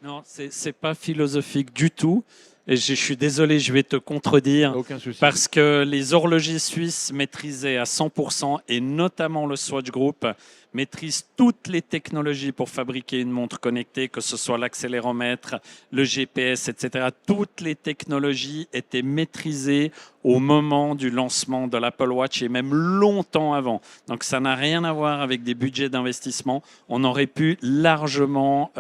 Non, c'est pas philosophique du tout. Et je suis désolé, je vais te contredire. Aucun souci. Parce que les horlogers suisses maîtrisaient à 100%, et notamment le Swatch Group, maîtrise toutes les technologies pour fabriquer une montre connectée, que ce soit l'accéléromètre, le GPS, etc. Toutes les technologies étaient maîtrisées au moment du lancement de l'Apple Watch et même longtemps avant. Donc ça n'a rien à voir avec des budgets d'investissement. On aurait pu largement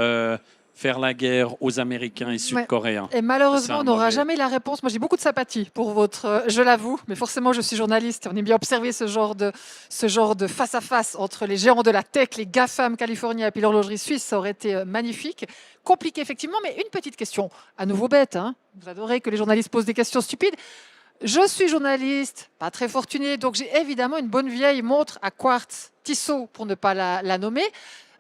faire la guerre aux Américains et Sud-Coréens. Ouais. Et malheureusement, on n'aura jamais la réponse. Moi, j'ai beaucoup de sympathie pour votre... je l'avoue, mais forcément, je suis journaliste. On aime bien observer ce genre de face-à-face entre les géants de la tech, les GAFAM californiens et puis l'horlogerie suisse. Ça aurait été magnifique. Compliqué, effectivement, mais une petite question. À nouveau bête, hein. Vous adorez que les journalistes posent des questions stupides. Je suis journaliste, pas très fortuné, donc j'ai évidemment une bonne vieille montre à quartz Tissot, pour ne pas la nommer.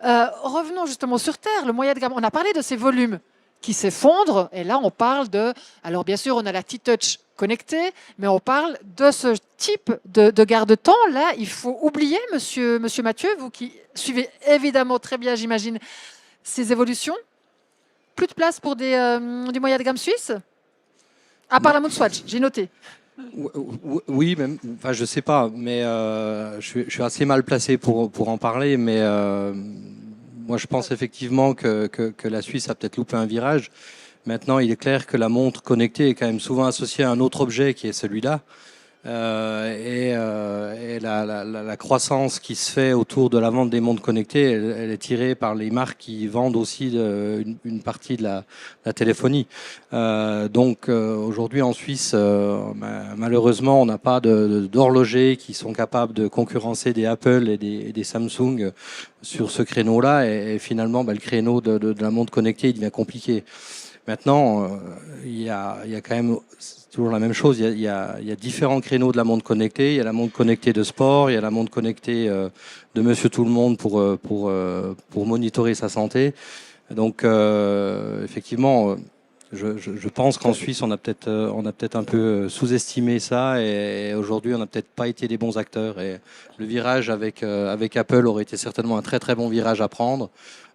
Revenons justement sur Terre, le moyen de gamme. On a parlé de ces volumes qui s'effondrent, et là on parle de... Alors bien sûr, on a la T-Touch connectée, mais on parle de ce type de garde-temps. Là, il faut oublier, monsieur Mathieu, vous qui suivez évidemment très bien, j'imagine, ces évolutions. Plus de place pour des moyens de gamme suisses, à part la Moonswatch, j'ai noté. Oui, même, enfin, je sais pas, mais je suis assez mal placé pour en parler, mais moi je pense effectivement que la Suisse a peut-être loupé un virage. Maintenant, il est clair que la montre connectée est quand même souvent associée à un autre objet qui est celui-là. Et la croissance qui se fait autour de la vente des montres connectées, elle est tirée par les marques qui vendent aussi une partie de la téléphonie. Donc aujourd'hui en Suisse, malheureusement, on n'a pas d'horlogers qui sont capables de concurrencer des Apple et des Samsung sur ce créneau-là. Et finalement, le créneau de la montre connectée, il devient compliqué. Maintenant, il y a quand même... C'est toujours la même chose. Il y a différents créneaux de la montre connectée. Il y a la montre connectée de sport, il y a la montre connectée de Monsieur Tout le Monde pour monitorer sa santé. Donc effectivement, je pense qu'en Suisse on a peut-être un peu sous-estimé ça, et aujourd'hui on n'a peut-être pas été des bons acteurs. Et le virage avec Apple aurait été certainement un très très bon virage à prendre.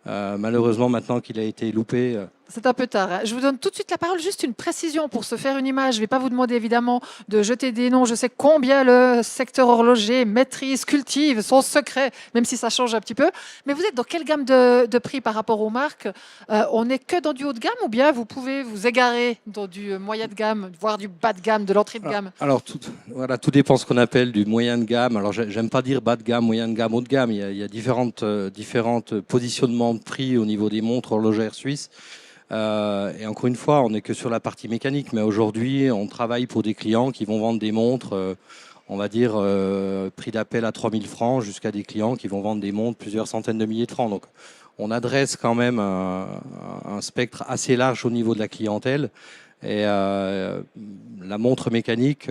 Malheureusement, maintenant qu'il a été loupé, C'est un peu tard, hein. Je vous donne tout de suite la parole, juste une précision pour se faire une image. Je ne vais pas vous demander évidemment de jeter des noms. Je sais combien le secteur horloger maîtrise, cultive son secret, même si ça change un petit peu. Mais vous êtes dans quelle gamme de prix par rapport aux marques? On n'est que dans du haut de gamme ou bien vous pouvez vous égarer dans du moyen de gamme, voire du bas de gamme, de l'entrée de gamme? Alors, tout dépend de ce qu'on appelle du moyen de gamme. Alors, j'aime pas dire bas de gamme, moyen de gamme, haut de gamme. Il y a différentes positionnements de prix au niveau des montres horlogères suisses. Et encore une fois, on n'est que sur la partie mécanique, mais aujourd'hui, on travaille pour des clients qui vont vendre des montres, on va dire, prix d'appel à 3 000 francs, jusqu'à des clients qui vont vendre des montres plusieurs centaines de milliers de francs. Donc, on adresse quand même un spectre assez large au niveau de la clientèle. Et la montre mécanique,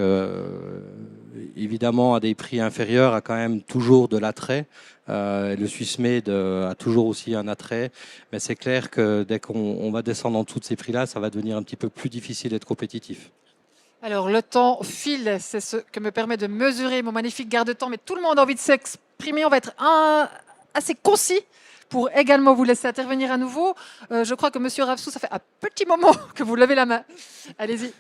évidemment, à des prix inférieurs, a quand même toujours de l'attrait. Le Swiss Made a toujours aussi un attrait, mais c'est clair que dès qu'on va descendre en dessous de ces prix-là, ça va devenir un petit peu plus difficile d'être compétitif. Alors, le temps file, c'est ce que me permet de mesurer mon magnifique garde-temps, mais tout le monde a envie de s'exprimer. On va être assez concis pour également vous laisser intervenir à nouveau. Je crois que Monsieur Ravsou, ça fait un petit moment que vous levez la main. Allez-y.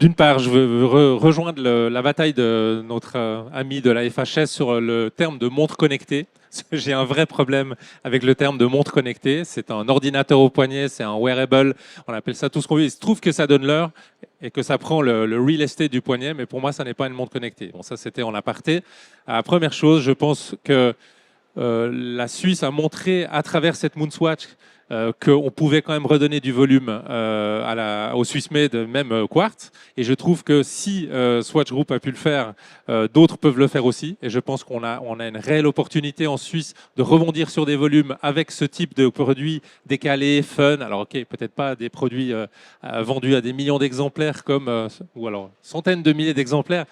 D'une part, je veux rejoindre la bataille de notre ami de la FHS sur le terme de montre connectée. J'ai un vrai problème avec le terme de montre connectée. C'est un ordinateur au poignet, c'est un wearable, on appelle ça tout ce qu'on veut. Il se trouve que ça donne l'heure et que ça prend le real estate du poignet, mais pour moi, ça n'est pas une montre connectée. Bon, ça, c'était en aparté. Première chose, je pense que la Suisse a montré à travers cette Moonswatch qu'on pouvait quand même redonner du volume au Swiss Made, même Quartz. Et je trouve que si Swatch Group a pu le faire, d'autres peuvent le faire aussi. Et je pense qu'on a une réelle opportunité en Suisse de rebondir sur des volumes avec ce type de produits décalés, fun. Alors ok, peut-être pas des produits vendus à des millions d'exemplaires ou alors centaines de milliers d'exemplaires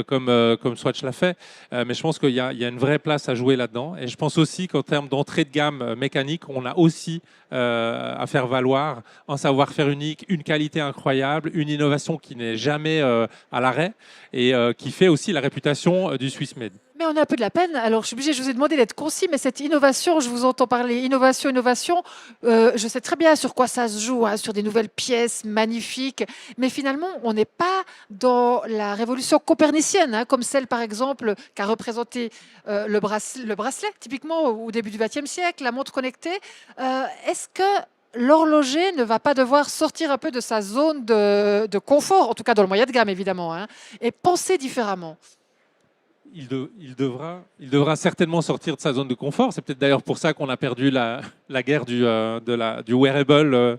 comme Swatch l'a fait. Mais je pense qu'il y a une vraie place à jouer là-dedans. Et je pense aussi qu'en termes d'entrée de gamme mécanique, on a aussi à faire valoir un savoir-faire unique, une qualité incroyable, une innovation qui n'est jamais à l'arrêt et qui fait aussi la réputation du Swiss Made. Mais on a un peu de la peine. Alors, je suis obligée, je vous ai demandé d'être concis, mais cette innovation, je vous entends parler innovation. Je sais très bien sur quoi ça se joue, hein, sur des nouvelles pièces magnifiques. Mais finalement, on n'est pas dans la révolution copernicienne, hein, comme celle, par exemple, qu'a représenté le bracelet, typiquement au début du XXe siècle, la montre connectée. Est-ce que l'horloger ne va pas devoir sortir un peu de sa zone de confort, en tout cas dans le moyen de gamme, évidemment, hein, et penser différemment? Il devra certainement sortir de sa zone de confort. C'est peut-être d'ailleurs pour ça qu'on a perdu la guerre du wearable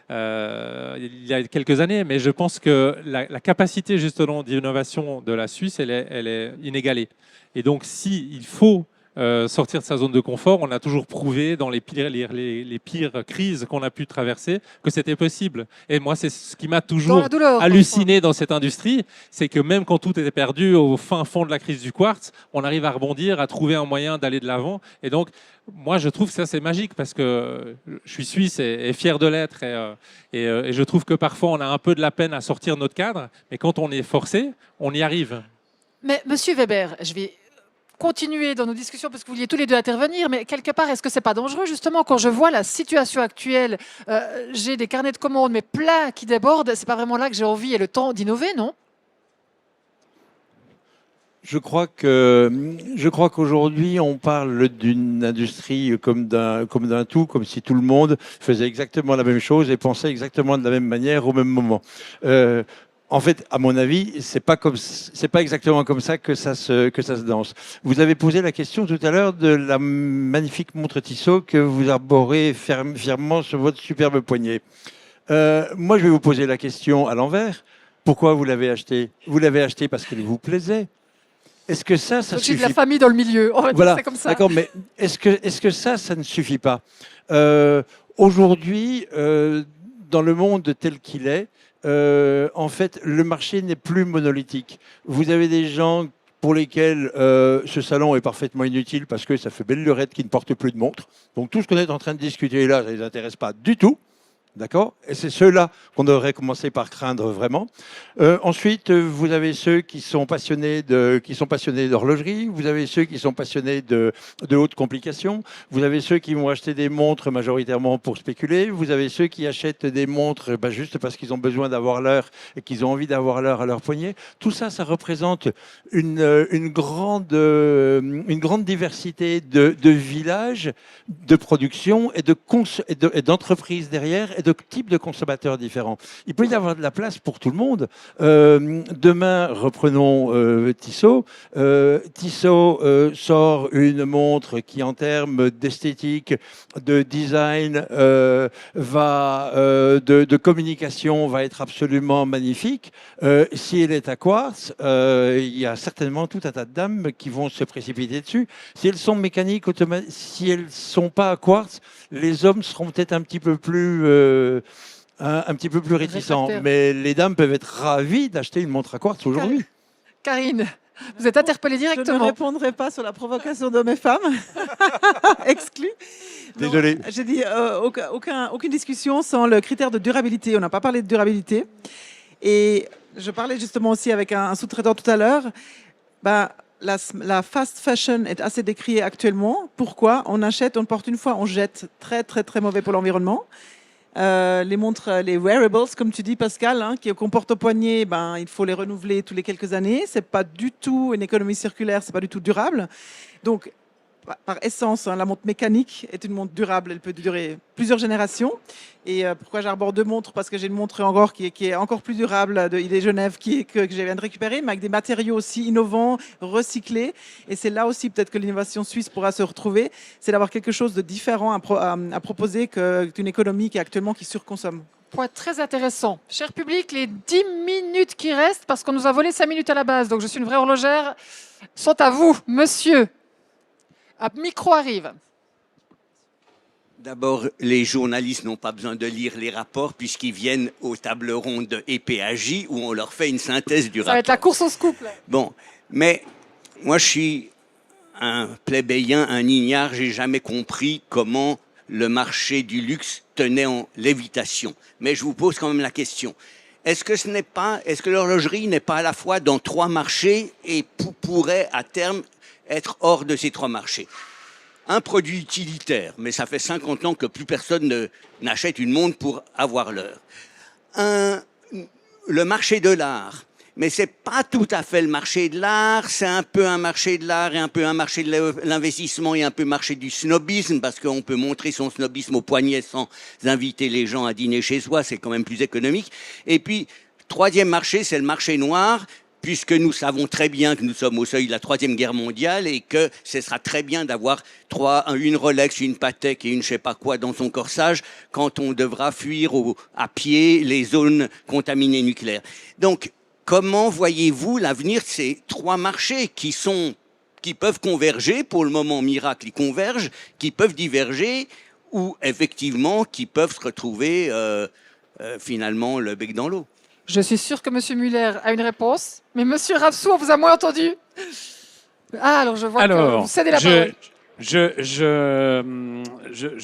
il y a quelques années. Mais je pense que la capacité justement d'innovation de la Suisse, elle est inégalée. Et donc, s'il faut sortir de sa zone de confort, on a toujours prouvé dans les pires crises qu'on a pu traverser que c'était possible. Et moi, c'est ce qui m'a toujours halluciné dans cette industrie, c'est que même quand tout était perdu au fin fond de la crise du quartz, on arrive à rebondir, à trouver un moyen d'aller de l'avant. Et donc, moi, je trouve que ça, c'est magique parce que je suis suisse et fier de l'être. Et je trouve que parfois, on a un peu de la peine à sortir de notre cadre. Mais quand on est forcé, on y arrive. Mais Monsieur Weber, je vais continuer dans nos discussions parce que vous vouliez tous les deux intervenir, mais quelque part, est-ce que c'est pas dangereux justement quand je vois la situation actuelle, j'ai des carnets de commandes mais plein qui débordent, c'est pas vraiment là que j'ai envie et le temps d'innover, non? Je crois qu'aujourd'hui, on parle d'une industrie comme d'un tout, comme si tout le monde faisait exactement la même chose et pensait exactement de la même manière au même moment. En fait, à mon avis, c'est pas exactement comme ça que ça se danse. Vous avez posé la question tout à l'heure de la magnifique montre Tissot que vous arborez fièrement sur votre superbe poignet. Moi, je vais vous poser la question à l'envers. Pourquoi vous l'avez acheté? Vous l'avez acheté parce qu'elle vous plaisait. Est-ce que ça suffit? J'ai de la famille dans le milieu. On va dire c'est comme ça. D'accord, mais est-ce que ça ne suffit pas? Aujourd'hui, dans le monde tel qu'il est, en fait, le marché n'est plus monolithique. Vous avez des gens pour lesquels ce salon est parfaitement inutile parce que ça fait belle lurette qui ne portent plus de montre. Donc tout ce qu'on est en train de discuter là, ça ne les intéresse pas du tout. D'accord? Et c'est ceux-là qu'on devrait commencer par craindre vraiment. Ensuite, vous avez ceux qui sont passionnés d'horlogerie, vous avez ceux qui sont passionnés de hautes complications, vous avez ceux qui vont acheter des montres majoritairement pour spéculer, vous avez ceux qui achètent des montres juste parce qu'ils ont besoin d'avoir l'heure et qu'ils ont envie d'avoir l'heure à leur poignet. Tout ça, ça représente une grande diversité de villages, de production et d'entreprises derrière et de types de consommateurs différents. Il peut y avoir de la place pour tout le monde. Demain, reprenons Tissot. Tissot sort une montre qui, en termes d'esthétique, de design, de communication, va être absolument magnifique. Si elle est à quartz, il y a certainement tout un tas de dames qui vont se précipiter dessus. Si elles sont mécaniques, si elles sont pas à quartz, les hommes seront peut-être un petit peu plus réticents. Réfractaires. Mais les dames peuvent être ravies d'acheter une montre à quartz aujourd'hui. Karine, vous êtes interpellée Je ne directement. répondrai pas sur la provocation d'hommes et femmes. Exclu. Non, Désolé. j'ai dit aucune discussion sans le critère de durabilité. On n'a pas parlé de durabilité. Et je parlais justement aussi avec un sous-traitant tout à l'heure. La fast fashion est assez décriée actuellement. Pourquoi? On achète, on porte une fois, on jette. Très, très, très mauvais pour l'environnement. Les montres, les wearables, comme tu dis Pascal, qu'on porte au poignet, il faut les renouveler tous les quelques années. C'est pas du tout une économie circulaire, c'est pas du tout durable. Donc, par essence, la montre mécanique est une montre durable. Elle peut durer plusieurs générations. Et pourquoi j'arbore deux montres? Parce que j'ai une montre encore qui est encore plus durable de ID Genève que je viens de récupérer, mais avec des matériaux aussi innovants, recyclés. Et c'est là aussi peut-être que l'innovation suisse pourra se retrouver. C'est d'avoir quelque chose de différent à proposer qu'une économie qui surconsomme. Point très intéressant. Cher public, les 10 minutes qui restent, parce qu'on nous a volé 5 minutes à la base, donc je suis une vraie horlogère, sont à vous, monsieur. Un micro arrive. D'abord, les journalistes n'ont pas besoin de lire les rapports puisqu'ils viennent aux tables rondes de EPAJ où on leur fait une synthèse du Ça va être rapport. la course au scoop, là. Bon, mais moi je suis un plébéien, un ignare, j'ai jamais compris comment le marché du luxe tenait en lévitation. Mais je vous pose quand même la question. Est-ce que l'horlogerie n'est pas à la fois dans trois marchés et pourrait à terme être hors de ces trois marchés? Un produit utilitaire, mais ça fait 50 ans que plus personne n'achète une montre pour avoir l'heure. Le marché de l'art, mais c'est pas tout à fait le marché de l'art, c'est un peu un marché de l'art et un peu un marché de l'investissement et un peu marché du snobisme, parce qu'on peut montrer son snobisme au poignet sans inviter les gens à dîner chez soi, c'est quand même plus économique. Et puis, troisième marché, c'est le marché noir, puisque nous savons très bien que nous sommes au seuil de la Troisième Guerre mondiale et que ce sera très bien d'avoir une Rolex, une Patek et une je sais pas quoi dans son corsage quand on devra fuir à pied les zones contaminées nucléaires. Donc, comment voyez-vous l'avenir de ces trois marchés qui peuvent converger, pour le moment miracle, ils convergent, qui peuvent diverger ou effectivement qui peuvent se retrouver finalement le bec dans l'eau? Je suis sûre que M. Muller a une réponse, mais M. Ravsou, on vous a moins entendu. Ah, alors je vois que vous cédez la parole. Je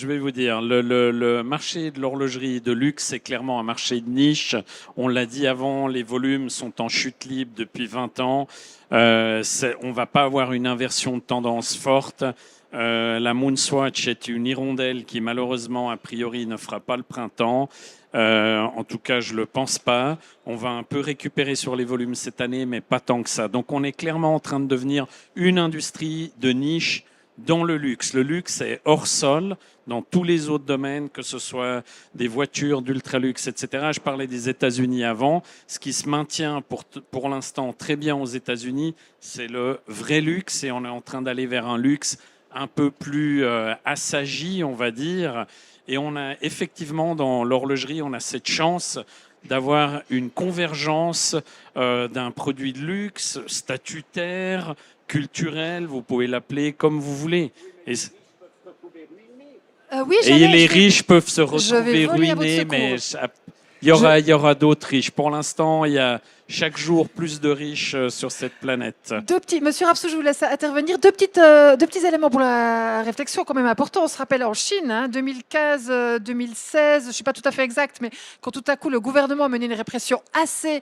vais vous dire, le marché de l'horlogerie de luxe, c'est clairement un marché de niche. On l'a dit avant, les volumes sont en chute libre depuis 20 ans. On ne va pas avoir une inversion de tendance forte. La Moonswatch est une hirondelle qui, malheureusement, a priori, ne fera pas le printemps. En tout cas, je ne le pense pas. On va un peu récupérer sur les volumes cette année, mais pas tant que ça. Donc, on est clairement en train de devenir une industrie de niche dans le luxe. Le luxe est hors sol dans tous les autres domaines, que ce soit des voitures d'ultra-luxe, etc. Je parlais des États-Unis avant. Ce qui se maintient pour l'instant très bien aux États-Unis, c'est le vrai luxe, et on est en train d'aller vers un luxe un peu plus assagi, on va dire. Et on a effectivement, dans l'horlogerie, on a cette chance d'avoir une convergence d'un produit de luxe, statutaire, culturel, vous pouvez l'appeler comme vous voulez. Oui, Et les riches peuvent se retrouver voler à votre ruinés, secours. mais il y aura d'autres riches. Pour l'instant, il y a, chaque jour plus de riches sur cette planète. Monsieur Rapsou, je vous laisse intervenir. Deux petits éléments pour la réflexion quand même importants. On se rappelle en Chine, 2015-2016, je ne suis pas tout à fait exact, mais quand tout à coup le gouvernement a mené une répression assez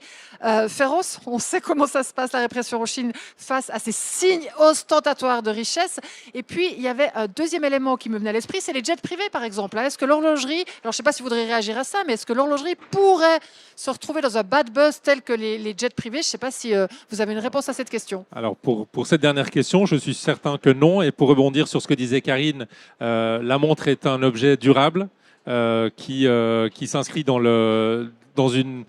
féroce, on sait comment ça se passe la répression en Chine face à ces signes ostentatoires de richesse. Et puis il y avait un deuxième élément qui me venait à l'esprit, c'est les jets privés par exemple. Est-ce que l'horlogerie, alors je ne sais pas si vous voudrez réagir à ça, mais est-ce que l'horlogerie pourrait se retrouver dans un bad buzz tel que les jets privés? Je ne sais pas si vous avez une réponse à cette question. Alors pour cette dernière question, je suis certain que non. Et pour rebondir sur ce que disait Karine, la montre est un objet durable qui s'inscrit dans une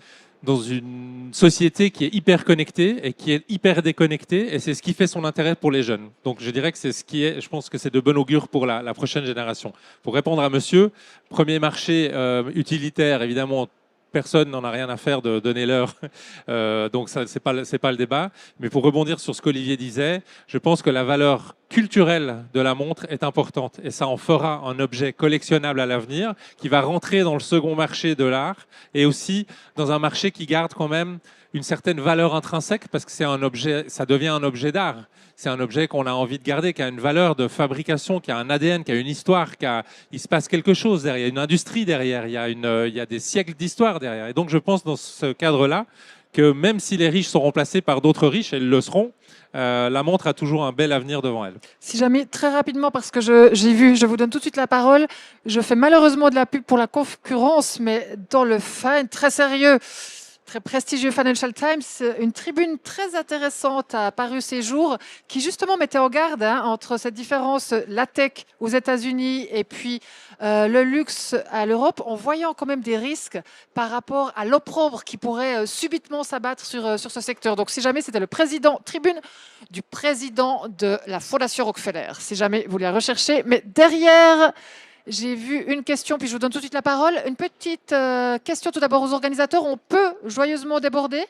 société qui est hyper connectée et qui est hyper déconnectée, et c'est ce qui fait son intérêt pour les jeunes. Donc je dirais que c'est ce qui est, je pense que c'est de bon augure pour la prochaine génération. Pour répondre à monsieur, premier marché utilitaire, évidemment, personne n'en a rien à faire de donner l'heure, donc ça c'est pas le débat. Mais pour rebondir sur ce qu'Olivier disait, je pense que la valeur culturelle de la montre est importante, et ça en fera un objet collectionnable à l'avenir, qui va rentrer dans le second marché de l'art, et aussi dans un marché qui garde quand même une certaine valeur intrinsèque, parce que c'est un objet, ça devient un objet d'art. C'est un objet qu'on a envie de garder, qui a une valeur de fabrication, qui a un ADN, qui a une histoire, il se passe quelque chose derrière, il y a une industrie derrière, il y a des siècles d'histoire derrière. Et donc je pense dans ce cadre-là que même si les riches sont remplacés par d'autres riches, et ils le seront, la montre a toujours un bel avenir devant elle. Si jamais, très rapidement, parce que j'ai vu, je vous donne tout de suite la parole, je fais malheureusement de la pub pour la concurrence, mais dans le fun, très sérieux, très prestigieux Financial Times, une tribune très intéressante a paru ces jours qui justement mettait en garde entre cette différence, la tech aux États-Unis et puis le luxe à l'Europe, en voyant quand même des risques par rapport à l'opprobre qui pourrait subitement s'abattre sur ce secteur. Donc si jamais c'était tribune du président de la Fondation Rockefeller, si jamais vous la recherchez. Mais derrière, j'ai vu une question, puis je vous donne tout de suite la parole. Une petite question tout d'abord aux organisateurs. On peut joyeusement déborder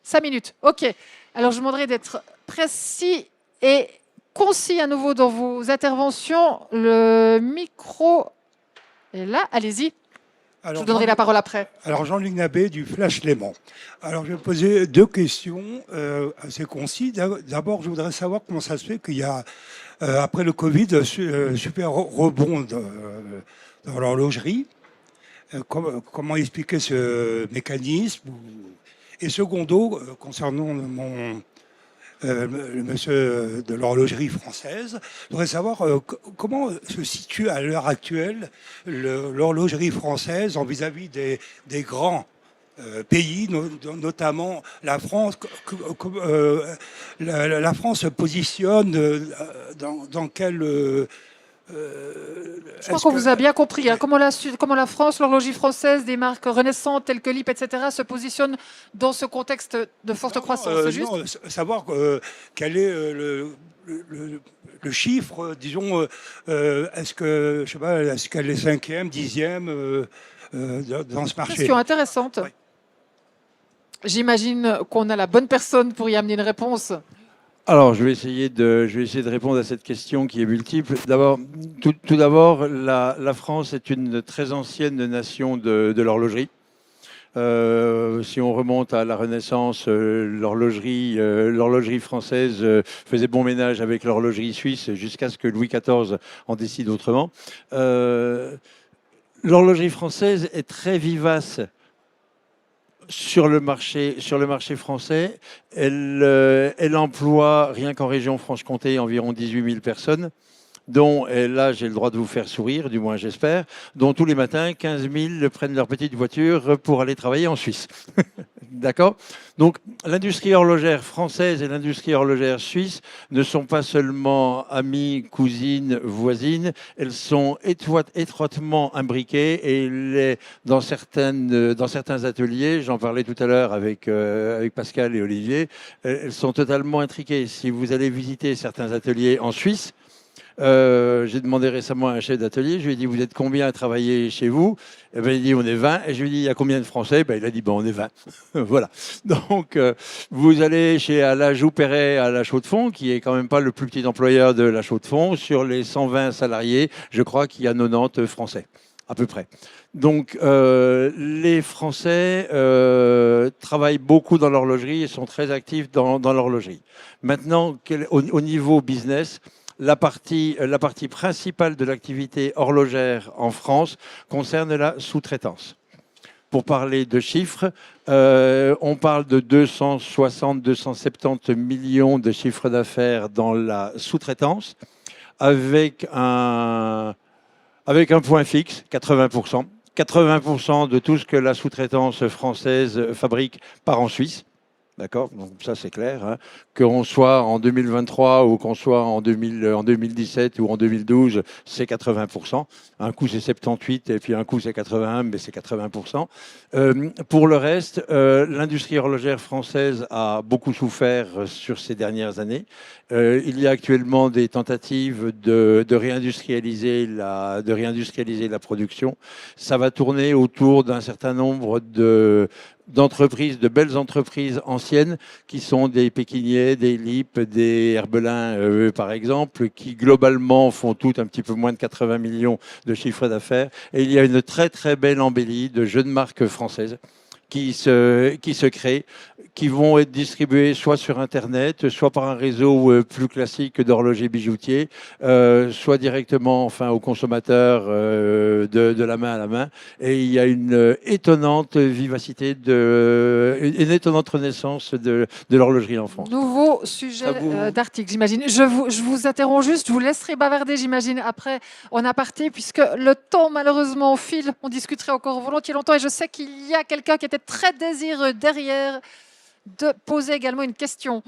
5 minutes. OK. Alors, je vous demanderai d'être précis et concis à nouveau dans vos interventions. Le micro est là. Allez-y. Je vous donnerai la parole après. Alors, Jean-Luc Nabet du Flash Léman. Alors, je vais poser 2 questions assez concises. D'abord, je voudrais savoir comment ça se fait qu'il y a, après le Covid, super rebond dans l'horlogerie. Comment expliquer ce mécanisme? Et secondo, concernant le monsieur de l'horlogerie française, je voudrais savoir comment se situe à l'heure actuelle l'horlogerie française vis-à-vis des grands pays, notamment la France. La France se positionne dans quel... je crois qu'on vous a bien compris. Comment la France, l'horlogerie française, des marques renaissantes telles que LIP, etc., se positionne dans ce contexte de forte croissance. C'est juste savoir quel est le chiffre, disons, est-ce qu'elle est 5e, 10e dans ce marché? Question intéressante. Oui. J'imagine qu'on a la bonne personne pour y amener une réponse. Alors, je vais essayer de répondre à cette question qui est multiple. D'abord, tout d'abord, la France est une très ancienne nation de l'horlogerie. Si on remonte à la Renaissance, l'horlogerie française faisait bon ménage avec l'horlogerie suisse jusqu'à ce que Louis XIV en décide autrement. L'horlogerie française est très vivace sur le marché français. Elle emploie, rien qu'en région Franche-Comté, environ 18 000 personnes, dont, et là j'ai le droit de vous faire sourire, du moins j'espère, dont tous les matins, 15 000 prennent leur petite voiture pour aller travailler en Suisse. D'accord? Donc l'industrie horlogère française et l'industrie horlogère suisse ne sont pas seulement amies, cousines, voisines, elles sont étroitement imbriquées et dans certains ateliers, j'en parlais tout à l'heure avec Pascal et Olivier, elles sont totalement intriquées. Si vous allez visiter certains ateliers en Suisse, j'ai demandé récemment à un chef d'atelier, je lui ai dit, vous êtes combien à travailler chez vous? Et ben, il dit, on est 20. Et je lui ai dit, il y a combien de Français? Ben, il a dit, on est 20. Voilà. Donc, vous allez chez La Joux-Perret à La Chaux-de-Fonds, qui est quand même pas le plus petit employeur de La Chaux-de-Fonds. Sur les 120 salariés, je crois qu'il y a 90 Français. à peu près. Donc, les Français travaillent beaucoup dans l'horlogerie et sont très actifs dans l'horlogerie. Maintenant, au niveau business, la partie principale de l'activité horlogère en France concerne la sous-traitance. Pour parler de chiffres, on parle de 260-270 millions de chiffres d'affaires dans la sous-traitance, avec un point fixe, 80%. 80% de tout ce que la sous-traitance française fabrique part en Suisse. D'accord, donc ça c'est clair. Hein. Qu'on soit en 2023 ou qu'on soit en 2017 ou en 2012, c'est 80%. Un coup c'est 78 et puis un coup c'est 81, mais c'est 80%. Pour le reste, l'industrie horlogère française a beaucoup souffert sur ces dernières années. Il y a actuellement des tentatives de réindustrialiser la production. Ça va tourner autour d'un certain nombre d'entreprises, de belles entreprises anciennes qui sont des Pékiniers, des Lipp, des Herbelin, par exemple, qui globalement font toutes un petit peu moins de 80 millions de chiffre d'affaires. Et il y a une très très belle embellie de jeunes marques françaises qui se créent, qui vont être distribués soit sur Internet, soit par un réseau plus classique d'horlogers bijoutiers, soit directement enfin, aux consommateurs de la main à la main. Et il y a une étonnante vivacité, une étonnante renaissance de l'horlogerie en France. Nouveau sujet d'article, j'imagine. Je vous interromps juste, je vous laisserai bavarder, j'imagine, après en aparté, puisque le temps malheureusement file. On discuterait encore volontiers longtemps et je sais qu'il y a quelqu'un qui était très désireux derrière de poser également une question.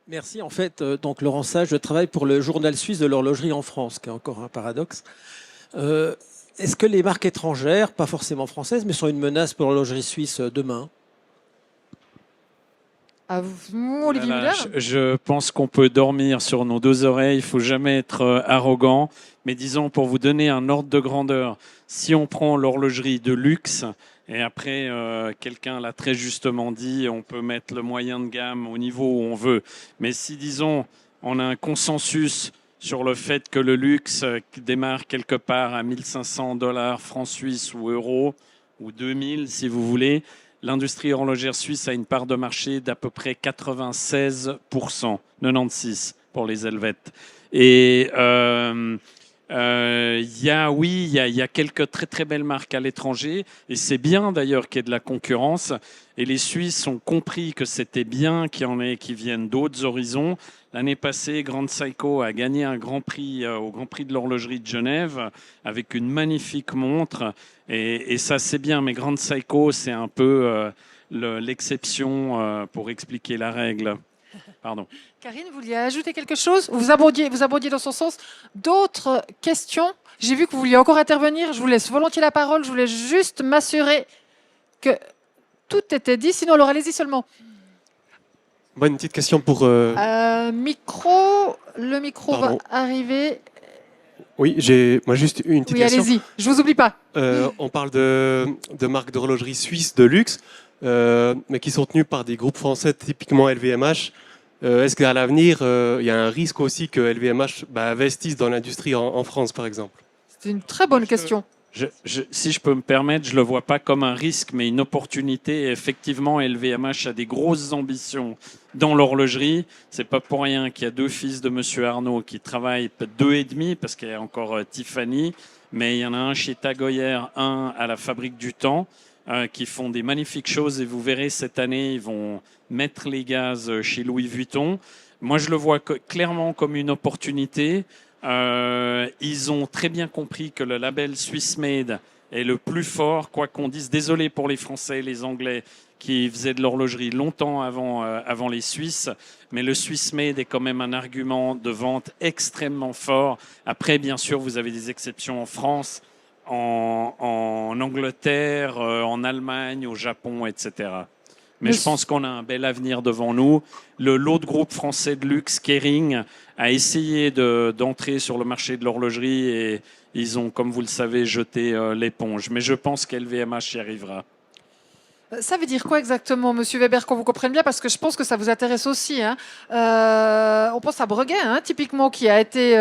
Merci. En fait, donc Laurent Sage, je travaille pour le journal suisse de l'horlogerie en France, qui est encore un paradoxe. Est-ce que les marques étrangères, pas forcément françaises, mais sont une menace pour l'horlogerie suisse demain? À vous, Olivier Muller. Je pense qu'on peut dormir sur nos deux oreilles. Il ne faut jamais être arrogant. Mais disons, pour vous donner un ordre de grandeur, si on prend l'horlogerie de luxe, et après, quelqu'un l'a très justement dit, on peut mettre le moyen de gamme au niveau où on veut. Mais si, disons, on a un consensus sur le fait que le luxe démarre quelque part à 1 500 $ francs suisses ou euros, ou 2000 si vous voulez, l'industrie horlogère suisse a une part de marché d'à peu près 96%, 96% pour les Helvètes. Et il y a quelques très très belles marques à l'étranger et c'est bien d'ailleurs qu'il y ait de la concurrence et les Suisses ont compris que c'était bien qu'il y en ait qui viennent d'autres horizons. L'année passée, Grand Seiko a gagné un grand prix au Grand Prix de l'horlogerie de Genève avec une magnifique montre et ça c'est bien, mais Grand Seiko c'est un peu l'exception pour expliquer la règle. Pardon. Karine, vous vouliez ajouter quelque chose? Vous abondiez dans son sens. D'autres questions? J'ai vu que vous vouliez encore intervenir. Je vous laisse volontiers la parole. Je voulais juste m'assurer que tout était dit. Sinon, alors allez-y seulement. Une petite question pour... Le micro va arriver. Oui, j'ai juste une petite question. Oui, allez-y. Je vous oublie pas. On parle de marques d'horlogerie suisses de luxe, mais qui sont tenues par des groupes français, typiquement LVMH. Est-ce qu'à l'avenir, il y a un risque aussi que LVMH investisse dans l'industrie en France, par exemple? C'est une très bonne question. Si je peux me permettre, je ne le vois pas comme un risque, mais une opportunité. Et effectivement, LVMH a des grosses ambitions dans l'horlogerie. Ce n'est pas pour rien qu'il y a deux fils de M. Arnault qui travaillent, peut-être 2,5, parce qu'il y a encore Tiffany, mais il y en a un chez Tag Heuer, un à la Fabrique du Temps, qui font des magnifiques choses. Et vous verrez, cette année, ils vont mettre les gaz chez Louis Vuitton. Moi, je le vois clairement comme une opportunité. Ils ont très bien compris que le label Swiss Made est le plus fort, quoi qu'on dise. Désolé pour les Français et les Anglais qui faisaient de l'horlogerie longtemps avant les Suisses, mais le Swiss Made est quand même un argument de vente extrêmement fort. Après, bien sûr, vous avez des exceptions en France, en Angleterre, en Allemagne, au Japon, etc. Mais je pense qu'on a un bel avenir devant nous. L'autre groupe français de luxe, Kering, a essayé d'entrer sur le marché de l'horlogerie et ils ont, comme vous le savez, jeté l'éponge. Mais je pense qu'LVMH y arrivera. Ça veut dire quoi exactement, Monsieur Weber, qu'on vous comprenne bien, parce que je pense que ça vous intéresse aussi, hein. On pense à Breguet, hein, typiquement, qui a été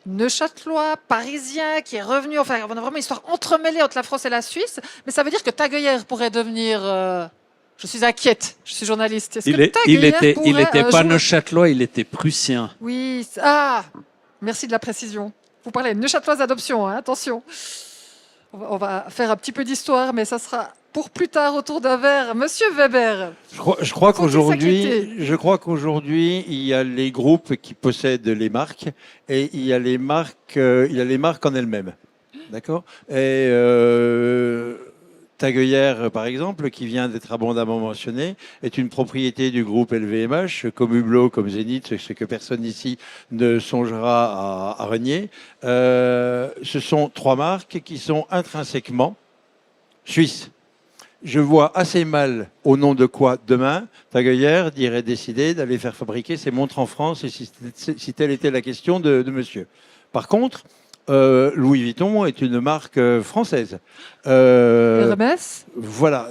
neuchâtelois, parisien, qui est revenu. Enfin, on a vraiment une histoire entremêlée entre la France et la Suisse. Mais ça veut dire que Tagueyer pourrait devenir. Je suis inquiète, je suis journaliste. Est-ce que Il Tagueyer n'était pourrait, pas jouer- neuchâtelois, il était prussien. Oui, merci de la précision. Vous parlez de neuchâteloise adoption, hein, attention. On va faire un petit peu d'histoire, mais ça sera pour plus tard autour d'un verre. Monsieur Weber. Je crois s'inquiéter qu'aujourd'hui, il y a les groupes qui possèdent les marques et il y a les marques en elles-mêmes. D'accord. Et Tagueyer, par exemple, qui vient d'être abondamment mentionné, est une propriété du groupe LVMH, comme Hublot, comme Zénith, ce que personne ici ne songera à renier. Ce sont 3 marques qui sont intrinsèquement suisses. Je vois assez mal au nom de quoi demain Tagueyer dirait décider d'aller faire fabriquer ses montres en France, et si telle était la question de monsieur. Par contre, Louis Vuitton est une marque française. Hermès. Voilà.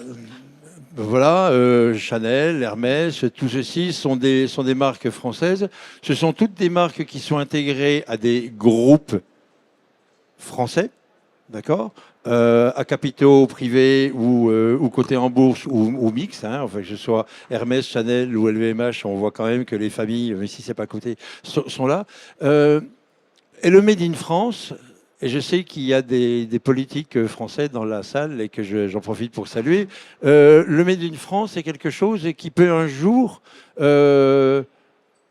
Chanel, Hermès, tout ceci sont des marques françaises. Ce sont toutes des marques qui sont intégrées à des groupes français, d'accord, à capitaux privés ou cotés en bourse ou mix, hein, enfin que ce soit Hermès, Chanel ou LVMH, on voit quand même que les familles, même si c'est pas coté, sont là. Et le Made in France, et je sais qu'il y a des politiques français dans la salle et que j'en profite pour saluer, le Made in France est quelque chose qui peut un jour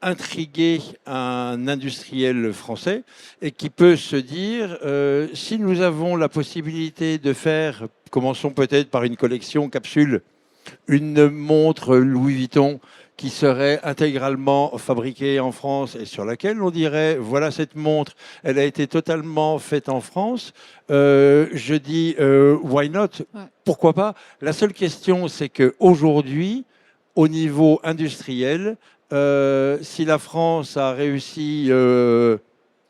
intriguer un industriel français et qui peut se dire, si nous avons la possibilité de faire, commençons peut-être par une collection capsule, une montre Louis Vuitton qui serait intégralement fabriquée en France et sur laquelle on dirait, voilà cette montre, elle a été totalement faite en France. Je dis, why not? Ouais. Pourquoi pas? La seule question, c'est qu'aujourd'hui, au niveau industriel, si la France a réussi,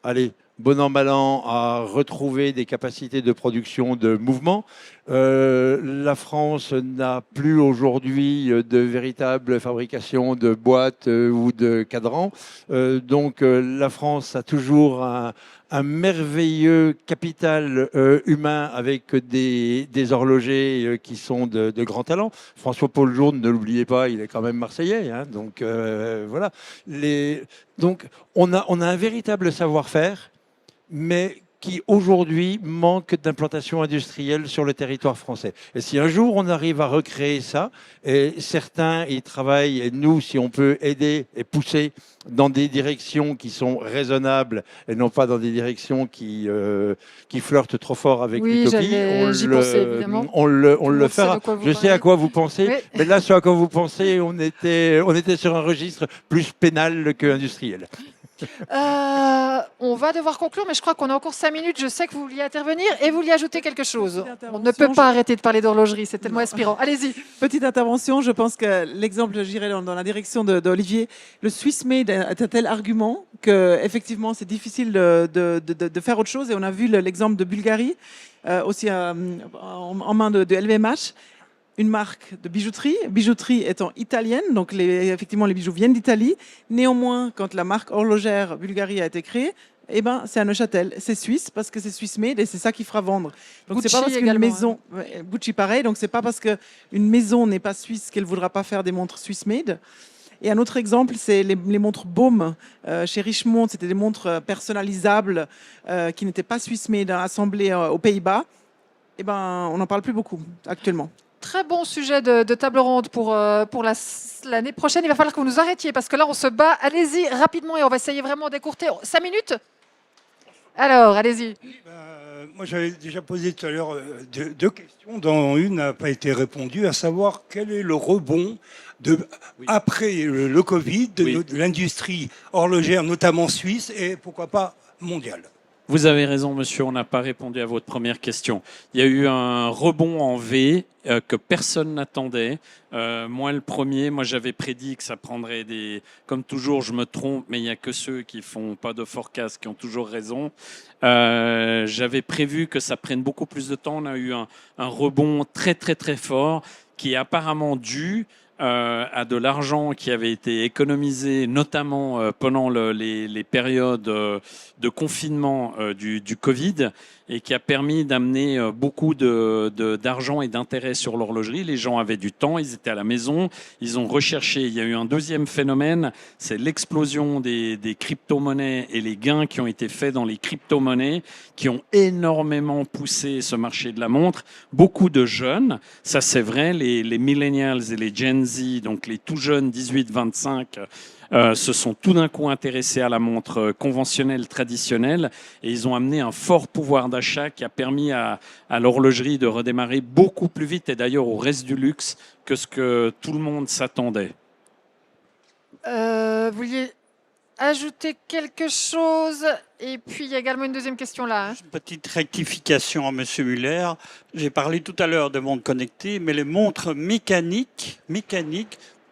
allez, bon an, mal an, à retrouver des capacités de production de mouvement, la France n'a plus aujourd'hui de véritable fabrication de boîtes ou de cadrans. Donc la France a toujours un merveilleux capital humain avec des horlogers qui sont de grands talents. François-Paul Journe, ne l'oubliez pas, il est quand même marseillais. Hein, donc voilà. Donc on a un véritable savoir-faire, mais qui aujourd'hui manque d'implantation industrielle sur le territoire français. Et si un jour on arrive à recréer ça, et certains y travaillent, et nous, si on peut aider et pousser dans des directions qui sont raisonnables et non pas dans des directions qui flirtent trop fort avec Oui, l'utopie, j'y pensais, évidemment. on le monde sait fera. de quoi vous Je sais parlez. à quoi vous pensez, Oui. mais là, ce à quoi vous pensez, on était sur un registre plus pénal que industriel. On va devoir conclure, mais je crois qu'on a encore 5 minutes. Je sais que vous vouliez intervenir et vous vouliez ajouter quelque chose. Petite On ne peut intervention, pas arrêter de parler d'horlogerie, c'est tellement inspirant. Allez-y. Petite intervention, je pense que l'exemple, j'irai dans la direction d'Olivier. Le Swiss Made est un tel argument que effectivement c'est difficile de faire autre chose. Et on a vu l'exemple de Bulgarie, aussi en main de LVMH. Une marque de bijouterie étant italienne, donc effectivement les bijoux viennent d'Italie. Néanmoins, quand la marque horlogère Bulgarie a été créée, eh ben, c'est à Neuchâtel, c'est suisse parce que c'est Swiss made et c'est ça qui fera vendre. Donc c'est pas Gucci parce qu'une également, maison, Gucci pareil, donc c'est pas parce qu'une maison n'est pas suisse qu'elle voudra pas faire des montres Swiss made. Et un autre exemple, c'est les montres Baume. Chez Richemont, c'était des montres personnalisables qui n'étaient pas Swiss made, assemblées aux Pays-Bas. Eh ben, on n'en parle plus beaucoup actuellement. Très bon sujet de table ronde pour l'année prochaine. Il va falloir que vous nous arrêtiez parce que là, on se bat. Allez-y rapidement et on va essayer vraiment d'écourter. 5 minutes. Alors, allez-y. Moi, j'avais déjà posé tout à l'heure deux questions, dont une n'a pas été répondue, à savoir quel est le rebond après le Covid de l'industrie horlogère, notamment suisse, et pourquoi pas mondiale. Vous avez raison, monsieur, on n'a pas répondu à votre première question. Il y a eu un rebond en V que personne n'attendait. Moi, le premier, j'avais prédit que ça prendrait des... Comme toujours, je me trompe, mais il n'y a que ceux qui font pas de forecast qui ont toujours raison. J'avais prévu que ça prenne beaucoup plus de temps. On a eu un rebond très, très, très fort qui est apparemment dû à de l'argent qui avait été économisé, notamment pendant les périodes de confinement du Covid, et qui a permis d'amener beaucoup d'argent et d'intérêt sur l'horlogerie. Les gens avaient du temps, ils étaient à la maison, ils ont recherché. Il y a eu un deuxième phénomène, c'est l'explosion des crypto-monnaies et les gains qui ont été faits dans les crypto-monnaies, qui ont énormément poussé ce marché de la montre. Beaucoup de jeunes, ça c'est vrai, les millennials et les Gen Z, donc les tout jeunes 18-25, se sont tout d'un coup intéressés à la montre conventionnelle, traditionnelle, et ils ont amené un fort pouvoir d'achat qui a permis à l'horlogerie de redémarrer beaucoup plus vite, et d'ailleurs au reste du luxe, que ce que tout le monde s'attendait. Vous vouliez ajouter quelque chose? Et puis, il y a également une deuxième question là. Une petite rectification à M. Muller. J'ai parlé tout à l'heure de montres connectées, mais les montres mécaniques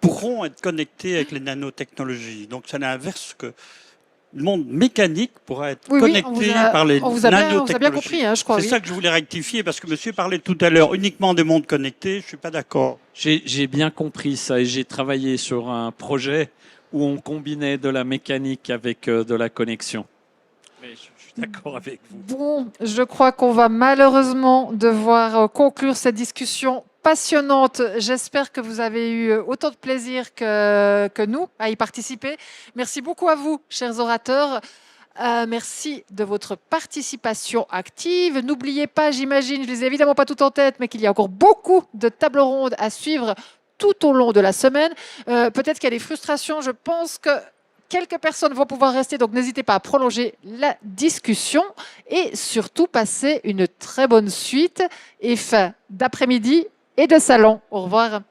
pourront être connectées avec les nanotechnologies. Donc, c'est l'inverse que le monde mécanique pourra être connecté par les nanotechnologies. On vous a bien compris, hein, je crois. C'est ça que je voulais rectifier, parce que monsieur parlait tout à l'heure uniquement des montres connectées. Je ne suis pas d'accord. J'ai bien compris ça, et j'ai travaillé sur un projet où on combinait de la mécanique avec de la connexion. Mais je suis d'accord avec vous. Bon, je crois qu'on va malheureusement devoir conclure cette discussion passionnante. J'espère que vous avez eu autant de plaisir que nous à y participer. Merci beaucoup à vous, chers orateurs. Merci de votre participation active. N'oubliez pas, j'imagine, je ne les ai évidemment pas toutes en tête, mais qu'il y a encore beaucoup de tables rondes à suivre tout au long de la semaine. Peut-être qu'il y a des frustrations. Je pense que quelques personnes vont pouvoir rester, donc n'hésitez pas à prolonger la discussion et surtout passer une très bonne suite et fin d'après-midi et de salon. Au revoir.